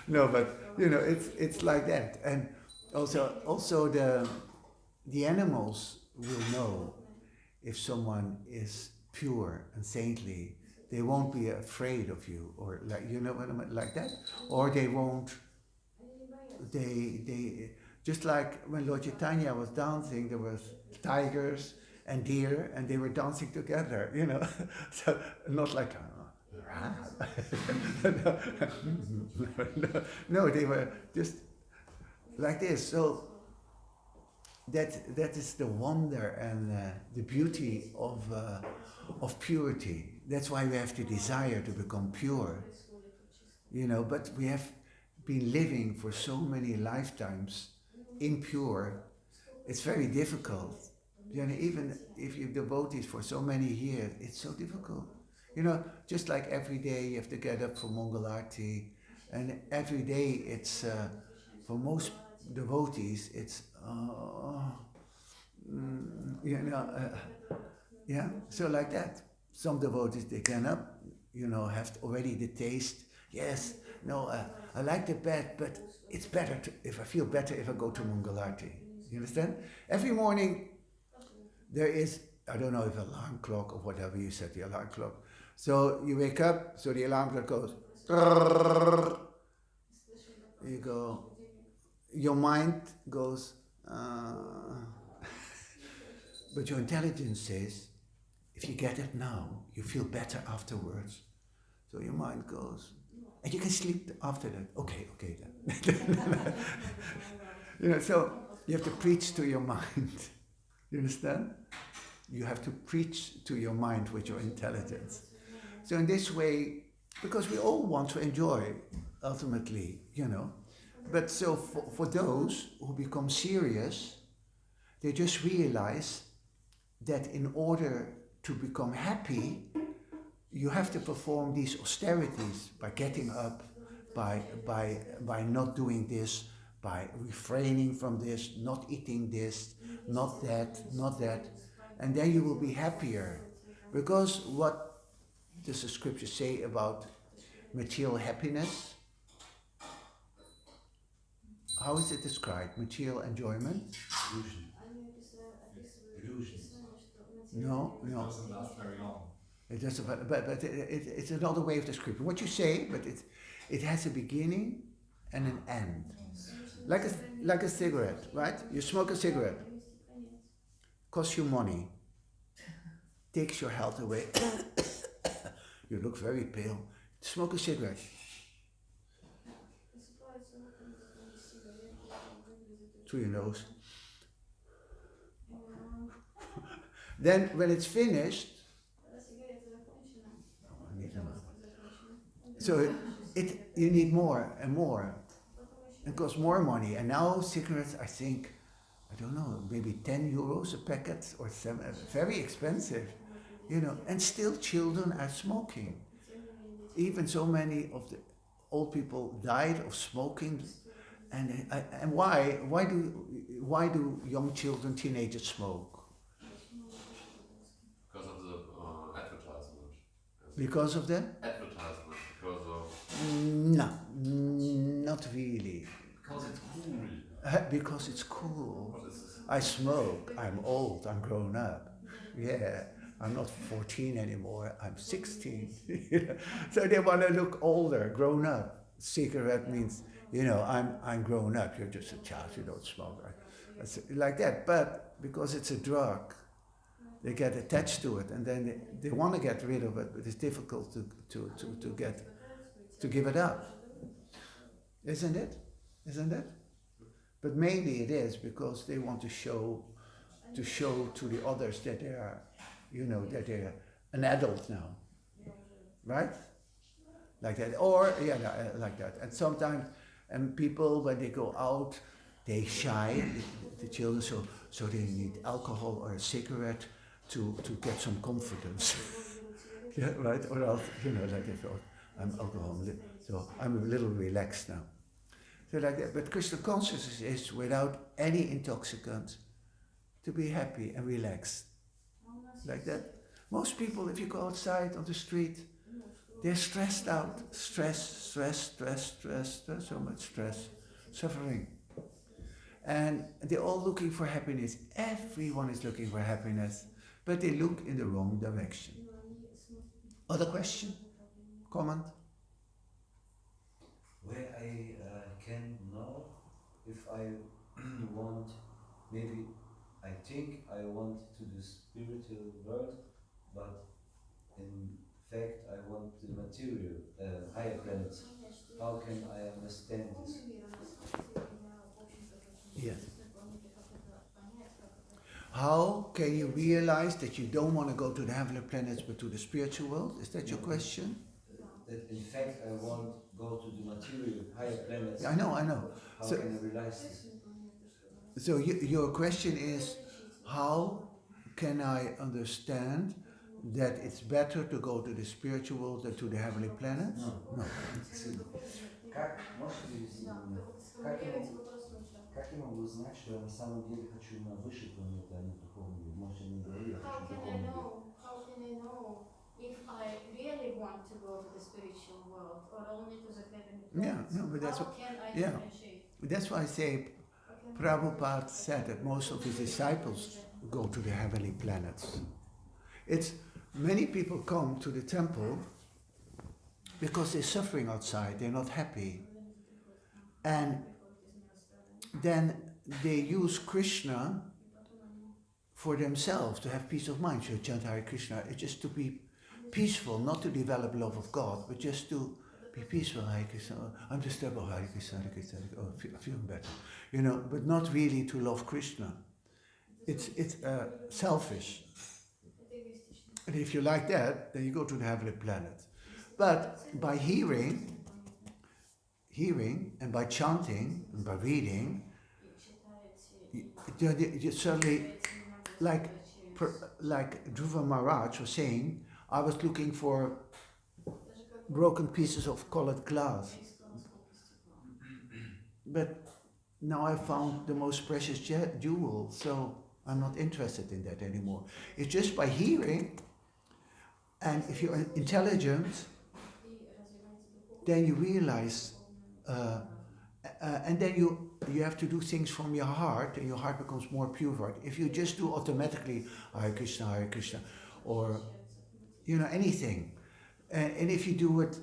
Speaker 1: No, but it's like that. And also the animals will know if someone is pure and saintly. They won't be afraid of you, or like that, or they won't. They just like when Lord Chaitanya was dancing, there was tigers and deer, and they were dancing together. So not like. No, they were just like this. So that is the wonder and the beauty of purity. That's why we have to desire to become pure. But we have been living for so many lifetimes impure. It's very difficult. Even if you're devotees for so many years, it's so difficult. Just like every day you have to get up for Mangalarti, and every day it's, for most devotees, it's, so like that. Some devotees, they get up, have already the taste. Yes, no, I like the bed, but it's better if I feel better if I go to Mangalarti. You understand? Every morning there is, I don't know if alarm clock or whatever you set the alarm clock. So you wake up, so the alarm clock goes. You go, your mind goes, but your intelligence says, if you get it now, you feel better afterwards. So your mind goes, and you can sleep after that. Okay then. So you have to preach to your mind. You understand? You have to preach to your mind with your intelligence. So in this way, because we all want to enjoy, ultimately, But so for those who become serious, they just realize that in order to become happy, you have to perform these austerities by getting up, by not doing this, by refraining from this, not eating this, not that, and then you will be happier. Because what does the scripture say about material happiness? How is it described? Material enjoyment?
Speaker 4: Illusion.
Speaker 1: No.
Speaker 3: It doesn't last very long.
Speaker 1: It doesn't, but it's another way of describing what you say, but it has a beginning and an end. Like a cigarette, right? You smoke a cigarette, costs you money, takes your health away. You look very pale. Smoke a cigarette. Through your nose. Then when it's finished, So you need more and more. It costs more money. And now cigarettes, I think, I don't know, maybe 10 euros a packet or 7, very expensive, you know, and still children are smoking. Even so many of the old people died of smoking. And why? Why do young children, teenagers smoke?
Speaker 2: Because of the advertisement.
Speaker 1: Because of the?
Speaker 2: Advertisement, because of...
Speaker 1: No, not really.
Speaker 4: Because it's cool.
Speaker 1: Because it's cool.
Speaker 2: What is this?
Speaker 1: I smoke, I'm old, I'm grown up. Yeah, I'm not 14 anymore, I'm 16. You know? So they want to look older, grown up. Cigarette means, you know, I'm grown up, you're just a child, you don't smoke. It's like that, but because it's a drug, they get attached to it and then they want to get rid of it, but it's difficult to give it up. Isn't it? Isn't it? But mainly it is because they want to show to the others that they are, you know, that they're an adult now, right? Like that, or yeah, like that. And sometimes, and people when they go out, they shy, the children, so they need alcohol or a cigarette to get some confidence, yeah, right? Or else, you know, like they thought, I'm alcohol, so I'm a little relaxed now. So like that, but Krishna consciousness is without any intoxicant to be happy and relaxed. Like that. Most people, if you go outside on the street, they're stressed out. Stress, so much stress, suffering. And they're all looking for happiness. Everyone is looking for happiness, but they look in the wrong direction. Other question? Comment?
Speaker 4: Where I can know if I want, maybe I think I want to the spiritual world, but in fact I want the material, higher planets. How can I understand this?
Speaker 1: Yes. How can you realize that you don't want to go to the heavenly planets but to the spiritual world? Is that your question?
Speaker 4: That in fact I want go to the material, higher planets.
Speaker 1: I know.
Speaker 4: How
Speaker 1: So,
Speaker 4: can I realize this?
Speaker 1: so your question is, how can I understand that it's better to go to the spiritual world than to the heavenly planets? No.
Speaker 4: Как я могу узнать, что я на самом деле хочу на высшей планете, а не духовный мир? Может, я не говорю, я
Speaker 6: How
Speaker 4: хочу
Speaker 6: can I
Speaker 4: духовный мир.
Speaker 6: know? How can I know if I really want to go to the spiritual world or only to the heavenly planets?
Speaker 1: Yeah, no, but that's
Speaker 6: How
Speaker 1: what,
Speaker 6: can I
Speaker 1: yeah.
Speaker 6: differentiate?
Speaker 1: That's why I say Prabhupada said that most of his disciples go to the heavenly planets. It's many people come to the temple because they're suffering outside, they're not happy. And then they use Krishna for themselves, to have peace of mind. So chant Hare Krishna, it's just to be peaceful, not to develop love of God, but just to be peaceful. Hare Krishna, I'm disturbed, Hare Krishna, Hare Krishna, oh, I'm feeling better. You know, but not really to love Krishna. It's selfish. And if you like that, then you go to the heavenly planet. But by hearing and by chanting and by reading, you suddenly, like Dhruva Maharaj was saying, I was looking for broken pieces of colored glass. But now I found the most precious jewel, so I'm not interested in that anymore. It's just by hearing, and if you're intelligent, then you realize, and then you have to do things from your heart, and your heart becomes more purified. If you just do automatically Hare Krishna, or you know, anything, and if you do it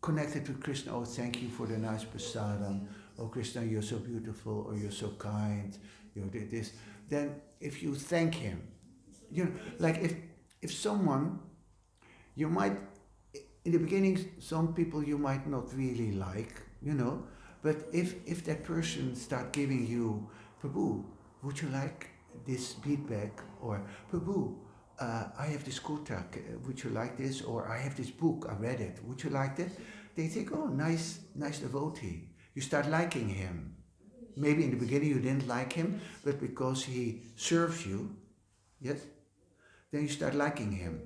Speaker 1: connected to Krishna, oh, thank you for the nice prasadam, oh Krishna, you're so beautiful, or you're so kind, you did this, then if you thank him, you know, like if someone, you might, in the beginning, some people you might not really like, you know, but if that person start giving you, Prabhu, would you like this bead bag? Or Prabhu, I have this kurta, would you like this? Or I have this book, I read it, would you like this? They think, oh, nice devotee. You start liking him. Maybe in the beginning you didn't like him, but because he serves you, yes, then you start liking him.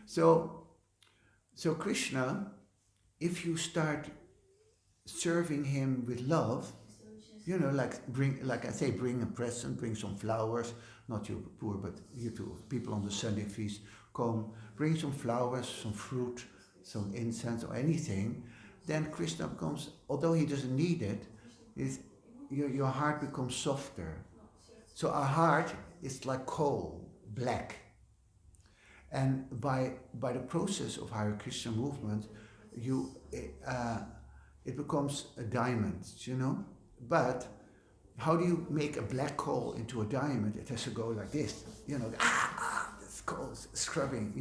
Speaker 1: So Krishna, if you start serving him with love, like I say, bring a present, bring some flowers, not you poor, but you two people on the Sunday feast, come, bring some flowers, some fruit, some incense or anything, then Krishna becomes, although he doesn't need it, your heart becomes softer. So our heart is like coal, black. And by the process of Hare Krishna movement, it becomes a diamond, But how do you make a black coal into a diamond? It has to go like this, this coal scrubbing,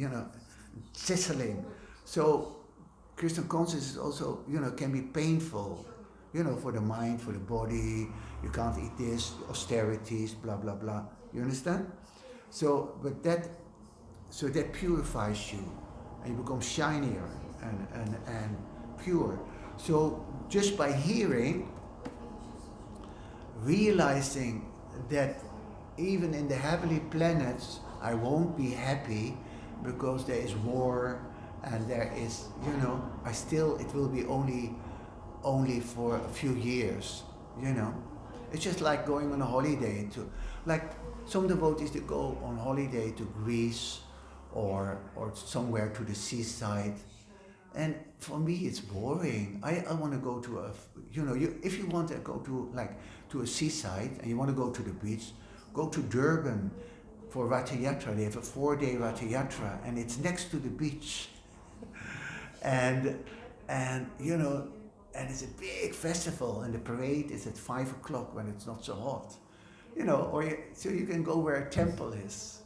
Speaker 1: sizzling. So Krishna consciousness is also, can be painful, for the mind, for the body. You can't eat this, austerities, blah, blah, blah. You understand? So that purifies you, and you become shinier and pure. So just by hearing, realizing that even in the heavenly planets, I won't be happy because there is war and there is, it will be only for a few years, It's just like going on a holiday like some devotees that go on holiday to Greece or somewhere to the seaside. And for me, it's boring. I want to go to if you want to go to a seaside and you want to go to the beach, go to Durban for Ratha Yatra. They have a 4-day Ratha Yatra and it's next to the beach. and it's a big festival and the parade is at 5 o'clock when it's not so hot. So you can go where a temple is.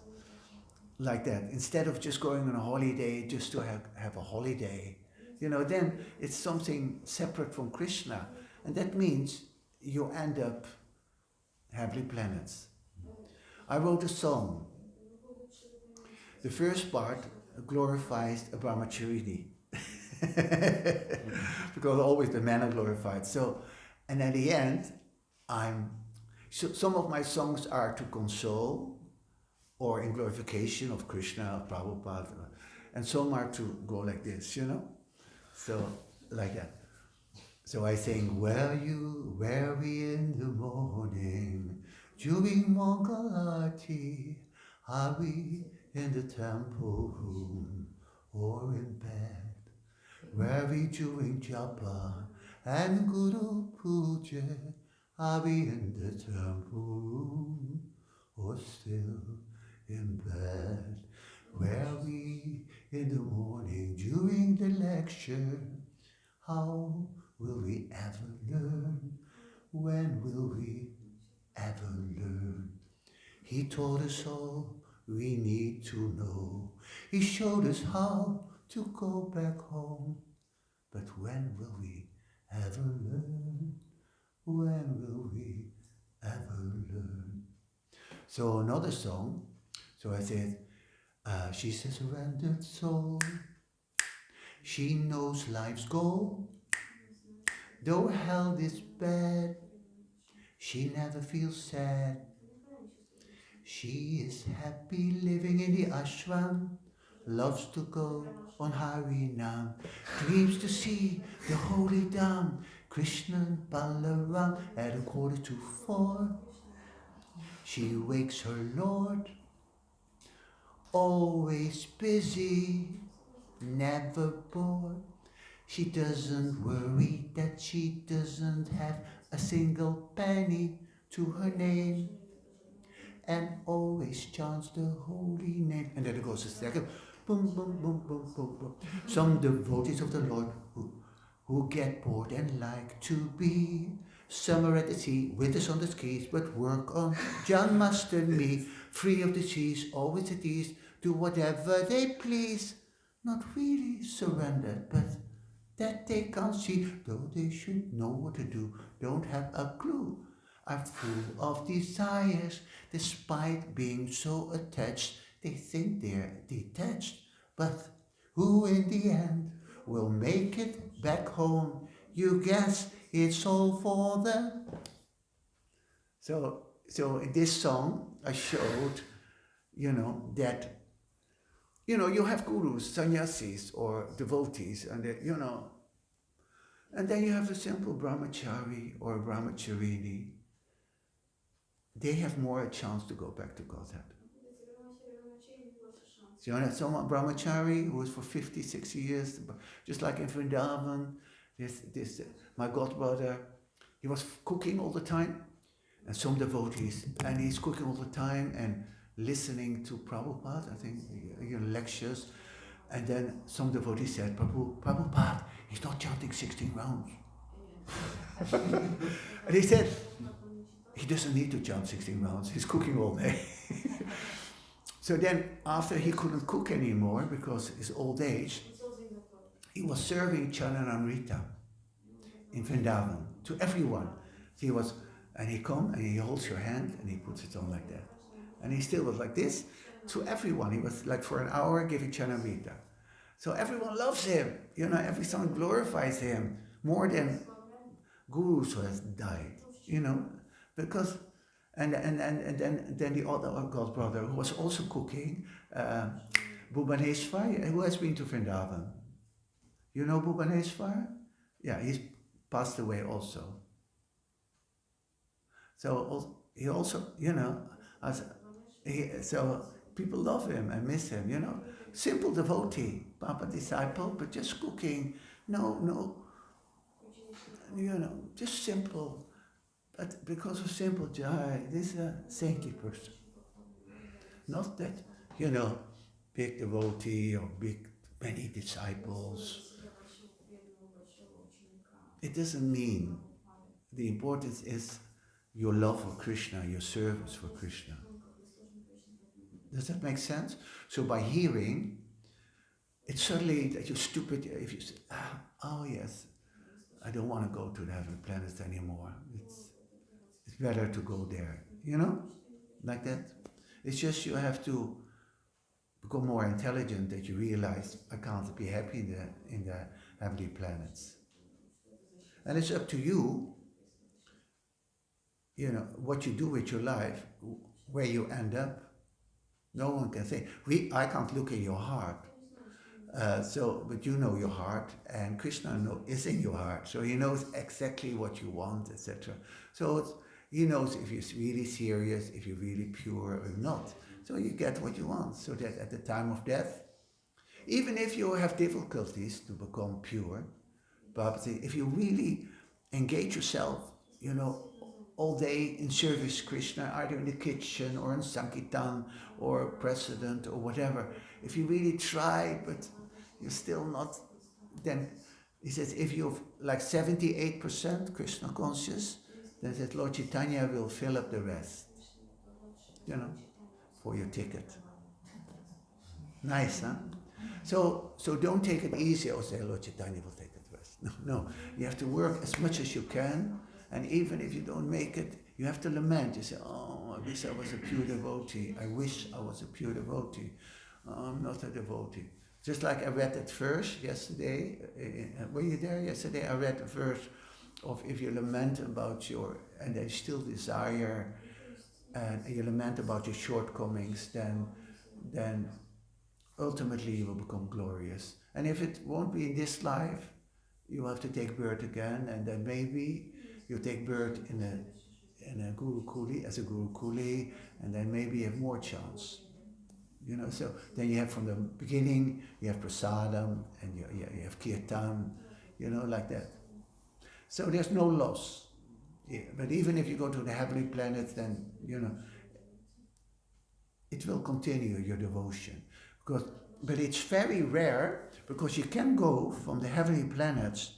Speaker 1: Like that, instead of just going on a holiday just to have a holiday, then it's something separate from Krishna, and that means you end up heavenly planets. I wrote a song. The first part glorifies Brahmacharini, because always the men are glorified. So, and at the end, some of my songs are to console, or in glorification of Krishna, of Prabhupada, and some are to go like this, So, like that. So I sing, were we in the morning, during Mangalarti, are we in the temple room, or in bed? Were we doing japa and Guru Puja, are we in the temple room, or still in bed? Were we in the morning during the lecture? How will we ever learn? When will we ever learn? He told us all we need to know. He showed us how to go back home. But when will we ever learn? When will we ever learn? So another song. So I said, she's a surrendered soul. She knows life's goal. Though hell is bad, she never feels sad. She is happy living in the ashram, loves to go on Harinam, dreams to see the holy Dham, Krishna and Balaram at 3:45. She wakes her Lord, always busy, never bored. She doesn't worry that she doesn't have a single penny to her name, and always chants the holy name. And then it goes a second, boom, boom, boom, boom, boom, boom. Some devotees of the Lord who get bored and like to be summer at the sea, winters on the skis, but work on Janmashtami, free of disease, always at ease, do whatever they please, not really surrendered, but that they can't see, though they should know what to do, don't have a clue, are full of desires, despite being so attached, they think they're detached, but who in the end will make it back home? You guess it's all for them. So in this song, I showed, that, you have gurus, sannyasis, or devotees, and and then you have a simple brahmachari or brahmacharini. They have more a chance to go back to Godhead. So you know, someone brahmachari who was for 50, 60 years, just like in Vrindavan, my godbrother, he was cooking all the time, and some devotees, and he's cooking all the time and listening to Prabhupada, I think, lectures, and then some devotees said, Prabhupada, he's not chanting 16 rounds. And he said, he doesn't need to chant 16 rounds, he's cooking all day. So then, after he couldn't cook anymore because his old age, he was serving Charanamrita in Vrindavan to everyone. And he comes and he holds your hand and he puts it on like that. And he still was like this to everyone. He was like for an hour giving Charanamrita. So everyone loves him. Everyone glorifies him more than gurus who has died. Because and then the other godbrother who was also cooking, Bhubaneswar, who has been to Vrindavan. You know Bhubaneswar? Yeah, he's passed away also. So he also, so people love him and miss him, Simple devotee, Papa disciple, but just cooking, no, just simple. But because of simple joy, this is a saintly person. Not that, big devotee or many disciples. It doesn't mean. The importance is your love for Krishna, your service for Krishna. Does that make sense? So by hearing, it's suddenly that you're stupid if you say, oh yes, I don't want to go to the heavenly planets anymore. It's better to go there, like that. It's just you have to become more intelligent that you realize I can't be happy in the heavenly planets. And it's up to you, what you do with your life, where you end up. No one can say, I can't look in your heart. But you know your heart, and Krishna is in your heart, so he knows exactly what you want, etc. So he knows if you're really serious, if you're really pure or not. So you get what you want, so that at the time of death, even if you have difficulties to become pure, but if you really engage yourself, all day in service Krishna, either in the kitchen or in Sankirtan or president or whatever, if you really try, but you're still not, then he says, if you're like 78% Krishna conscious, then says Lord Chaitanya will fill up the rest, for your ticket. Nice, huh? So don't take it easy or say Lord Chaitanya will take the rest. No, you have to work as much as you can, and even if you don't make it, you have to lament. You say, oh, I wish I was a pure devotee. I wish I was a pure devotee. I'm not a devotee. Just like I read that verse yesterday. Were you there yesterday? I read a verse of if you lament about and they still desire, and you lament about your shortcomings, then ultimately you will become glorious. And if it won't be in this life, you have to take birth again, and then maybe you take birth in a Guru Kuli, as a Guru Kuli, and then maybe you have more chance. So then you have from the beginning, you have prasadam, and you have kirtan, like that. So there's no loss. Yeah, but even if you go to the heavenly planets, then, it will continue your devotion. But it's very rare, because you can go from the heavenly planets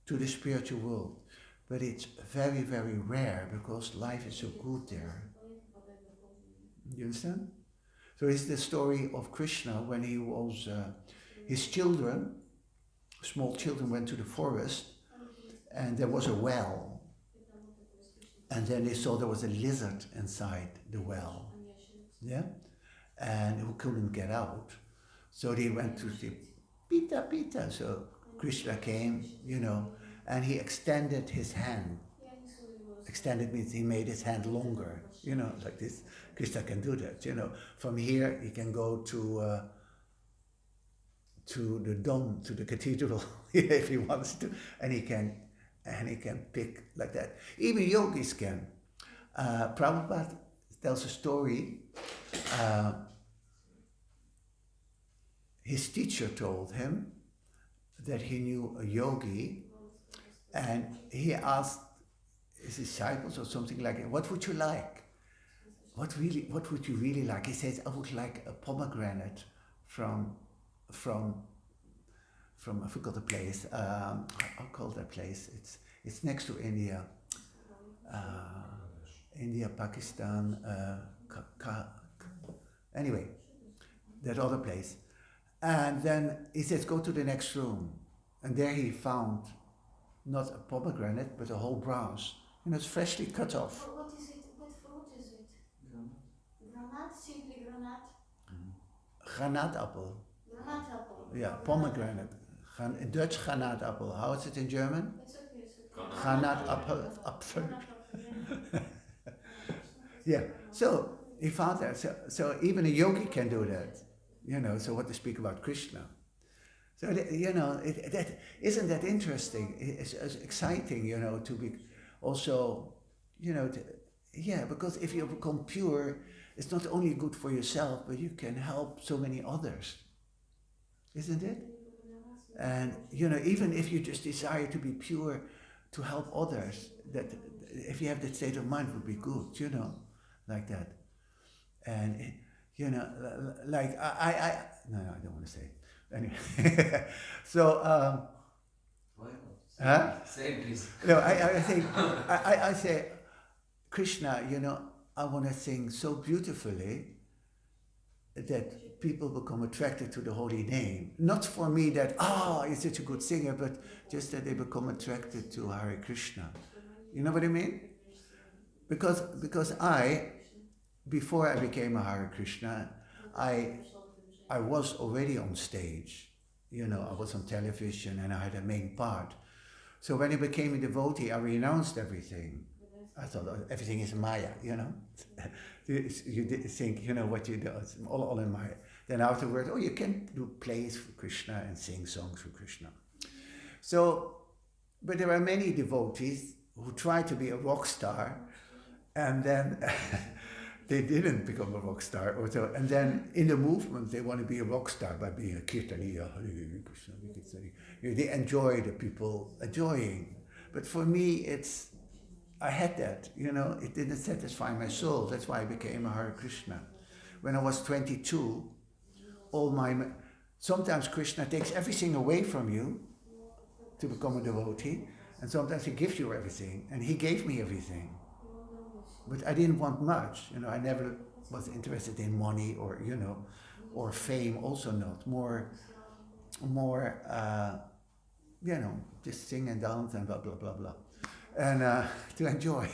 Speaker 1: to the spiritual world. But it's very, very rare, because life is so good there. You understand? So it's the story of Krishna when he was, his children, small children, went to the forest, and there was a well. And then they saw there was a lizard inside the well. Yeah? and who couldn't get out. So they went to the Pita Pita. So Krishna came, and he extended his hand. Extended means he made his hand longer, like this. Krishna can do that, From here, he can go to the dome, to the cathedral, if he wants to, and he can pick like that. Even yogis can. Prabhupada tells a story. His teacher told him that he knew a yogi, and he asked his disciples or something like that, what would you like? What would you really like? He says, I would like a pomegranate from I forgot the place. I'll call that place. It's next to India. India, Pakistan, anyway, that other place. And then he says, go to the next room. And there he found not a pomegranate, but a whole branch. It's freshly cut off.
Speaker 6: What is it? What fruit is it? Granat, simply granat.
Speaker 1: Granaatappel.
Speaker 6: Granaatappel.
Speaker 1: Yeah, pomegranate. Dutch granaatappel. How is it in German?
Speaker 6: It's okay.
Speaker 1: Granaatappel. Yeah, so he found that. So even a yogi can do that. So what to speak about Krishna. So, isn't that interesting? It's exciting, to be also, because if you become pure, it's not only good for yourself, but you can help so many others. Isn't it? And, even if you just desire to be pure, to help others, that if you have that state of mind, would be good, like that. And, like I don't want to say. Anyway, so,
Speaker 4: Why not?
Speaker 1: huh?
Speaker 4: Say please.
Speaker 1: No, I say, Krishna, I want to sing so beautifully that people become attracted to the holy name. Not for me that, you're such a good singer, but just that they become attracted to Hare Krishna. You know what I mean? Because before I became a Hare Krishna, I was already on stage. I was on television and I had a main part. So when I became a devotee, I renounced everything. I thought everything is Maya, You think, what you do, it's all in Maya. Then afterwards, you can do plays for Krishna and sing songs for Krishna. So, but there are many devotees who try to be a rock star, and then they didn't become a rock star. And then in the movement, they want to be a rock star by being a kirtaniya. They enjoy the people enjoying. But for me, I had that, it didn't satisfy my soul. That's why I became a Hare Krishna. When I was 22, sometimes Krishna takes everything away from you to become a devotee, and sometimes he gives you everything, and he gave me everything. But I didn't want much, I never was interested in money or fame, also not. More, just sing and dance and blah, blah, blah, blah. And to enjoy.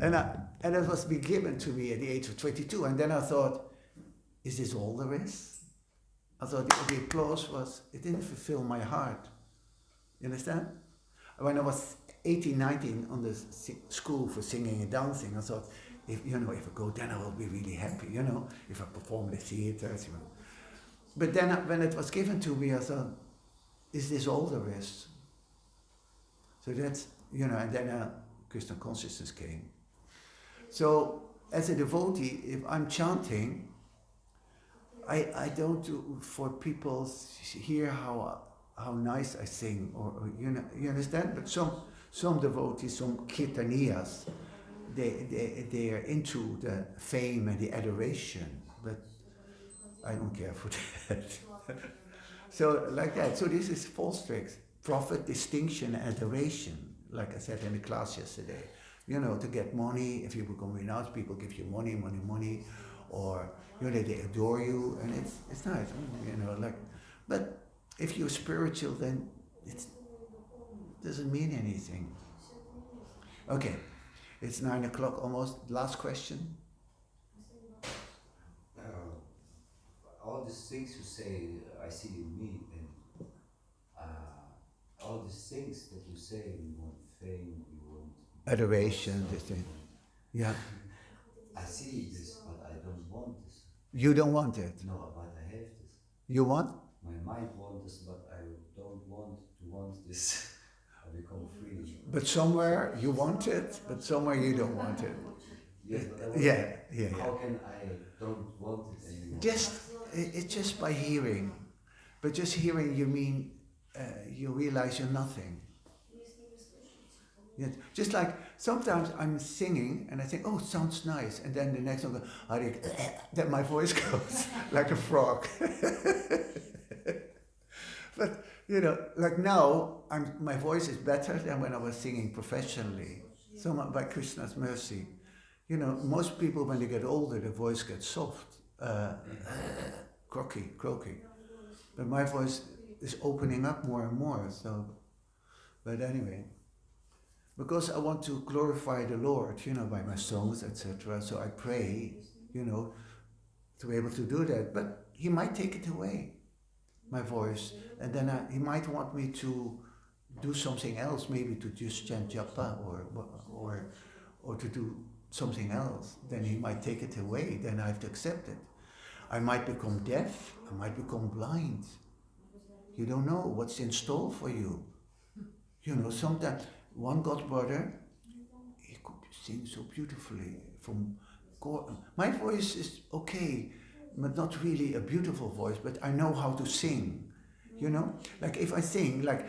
Speaker 1: and it was given to me at the age of 22. And then I thought, is this all there is? I thought the applause it didn't fulfill my heart. You understand? When I was 18, 19 on the school for singing and dancing, I thought, if I go, then I will be really happy, if I perform the theaters. But then when it was given to me, I thought, is this all there is? So that's, and then Krishna consciousness came. So as a devotee, if I'm chanting, I don't do for people hear how nice I sing, or you understand? But some devotees, some kirtaniyas, they are into the fame and the adoration, but I don't care for that. So like that. So this is false tricks. Profit, distinction, and adoration. Like I said in the class yesterday. To get money, if you become renounced, people give you money, or they adore you, and it's nice, but if you're spiritual, then it doesn't mean anything. Okay, it's 9 o'clock almost. Last question.
Speaker 4: all these things you say, I see in me, and all these things that you say, we want fame, we want
Speaker 1: Adoration, this thing. Yeah.
Speaker 4: I see this, but I don't want this.
Speaker 1: You don't want it.
Speaker 4: No, but I have this.
Speaker 1: You want?
Speaker 4: My mind wants this, but I don't want this. I become free.
Speaker 1: But somewhere you want it, but somewhere you don't want it.
Speaker 4: Yes, but
Speaker 1: Yeah.
Speaker 4: how can I don't want it anymore?
Speaker 1: It's just by hearing. But just hearing, you mean you realize you're nothing. Yeah. Just like sometimes I'm singing and I think, oh, it sounds nice, and then the next one goes, then my voice goes like a frog. But like now, my voice is better than when I was singing professionally. So much by Krishna's mercy. Most people when they get older, their voice gets soft, croaky. But my voice is opening up more and more. So, but anyway, because I want to glorify the Lord, by my songs, etc. So I pray, to be able to do that. But He might take it away, my voice, and then He might want me to do something else, maybe to just chant japa or to do something else. Then He might take it away. Then I have to accept it. I might become deaf. I might become blind. You don't know what's in store for you. Sometimes one God brother, he could sing so beautifully from God. My voice is okay, but not really a beautiful voice, but I know how to sing. Like if I sing, like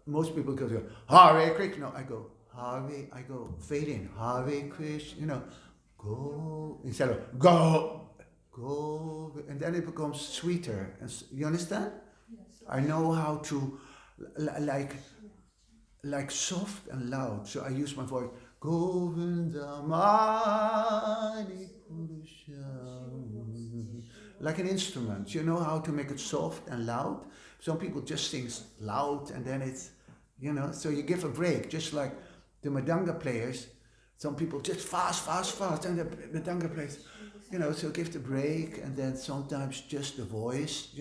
Speaker 1: most people go, Hare Krishna, I go, Hare, I go, fade in, Hare Krishna, go, instead of go, and then it becomes sweeter. You understand? I know how to, like soft and loud, so I use my voice, Govinda Mani Purusha, like an instrument. You know how to make it soft and loud? Some people just sing loud and then it's, so you give a break, just like the Madanga players. Some people just fast, and the Madanga players, so give the break, and then sometimes just the voice,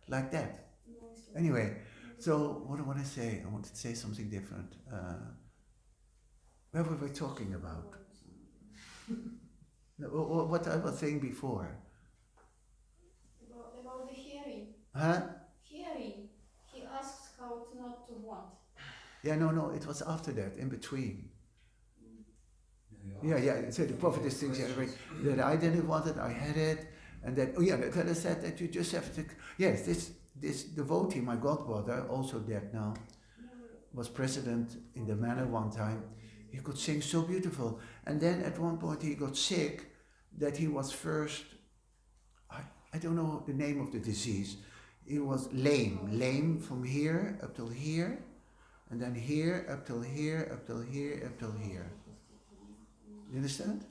Speaker 1: like that. Anyway, so what do I want to say? I wanted to say something different. Where were we talking about? What I was saying before.
Speaker 6: About the hearing.
Speaker 1: Huh?
Speaker 6: Hearing. He asks how to not to want.
Speaker 1: Yeah, no, it was after that, in between. Yeah. So the prophetess thinks that I didn't want it, I had it, and then the fellow said that you just have to. Yes, this devotee, my godbrother, also dead now, was president in the manor one time. He could sing so beautiful, and then at one point he got sick. That he was first. I don't know the name of the disease. He was lame from here up till here, and then here up till here, up till here, up till here. You understand?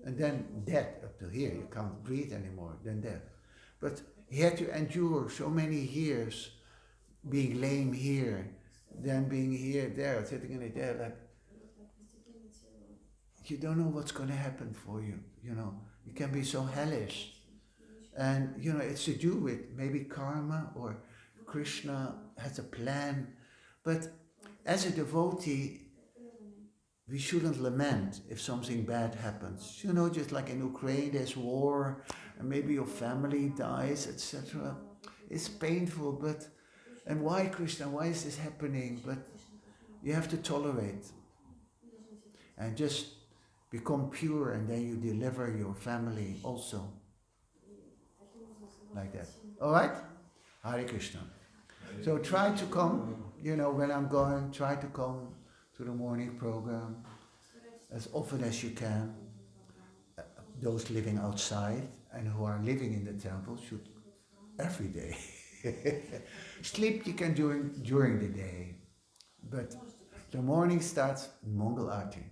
Speaker 1: And then dead up till here. You can't breathe anymore. Then dead. But he had to endure so many years being lame here, then being here, there, sitting in it there, like you don't know what's going to happen for you. It can be so hellish. And, it's to do with maybe karma or Krishna has a plan. But as a devotee, we shouldn't lament if something bad happens. Just like in Ukraine, there's war, and maybe your family dies, etc. It's painful, and why, Krishna? Why is this happening? But you have to tolerate. And just become pure, and then you deliver your family also. Like that. Alright? Hare Krishna. So try to come, when I'm going, try to come to the morning program as often as you can. Those living outside and who are living in the temple should every day. Sleep you can do during the day, but the morning starts Mangal Arti.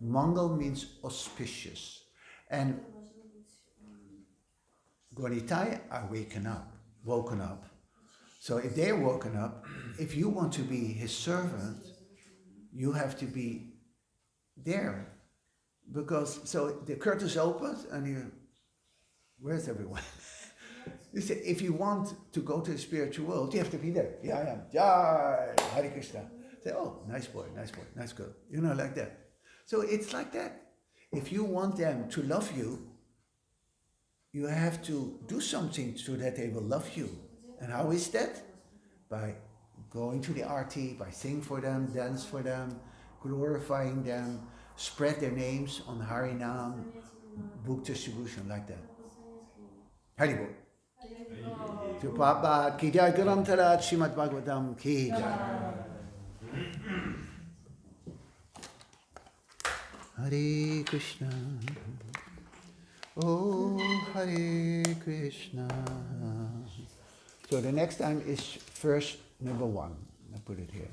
Speaker 1: Mangal means auspicious, and Gonitai are woken up. So if they're woken up, if you want to be his servant, you have to be there. Because, so the curtains open and where's everyone? You see, if you want to go to the spiritual world, you have to be there. Yeah, I am. Jai, Hare Krishna. Say, oh, nice boy, nice girl. You know, like that. So it's like that. If you want them to love you, you have to do something so that they will love you. And how is that? By going to the arti, by singing for them, dance for them, glorifying them, spread their names on Harinam, book distribution, like that. Haribol. So Prabhupada ki jai, Guram Tarat, Srimad Bhagavatam ki jai. Hare Krishna. Oh, Hare Krishna. So the next time is verse number 1. I put it here.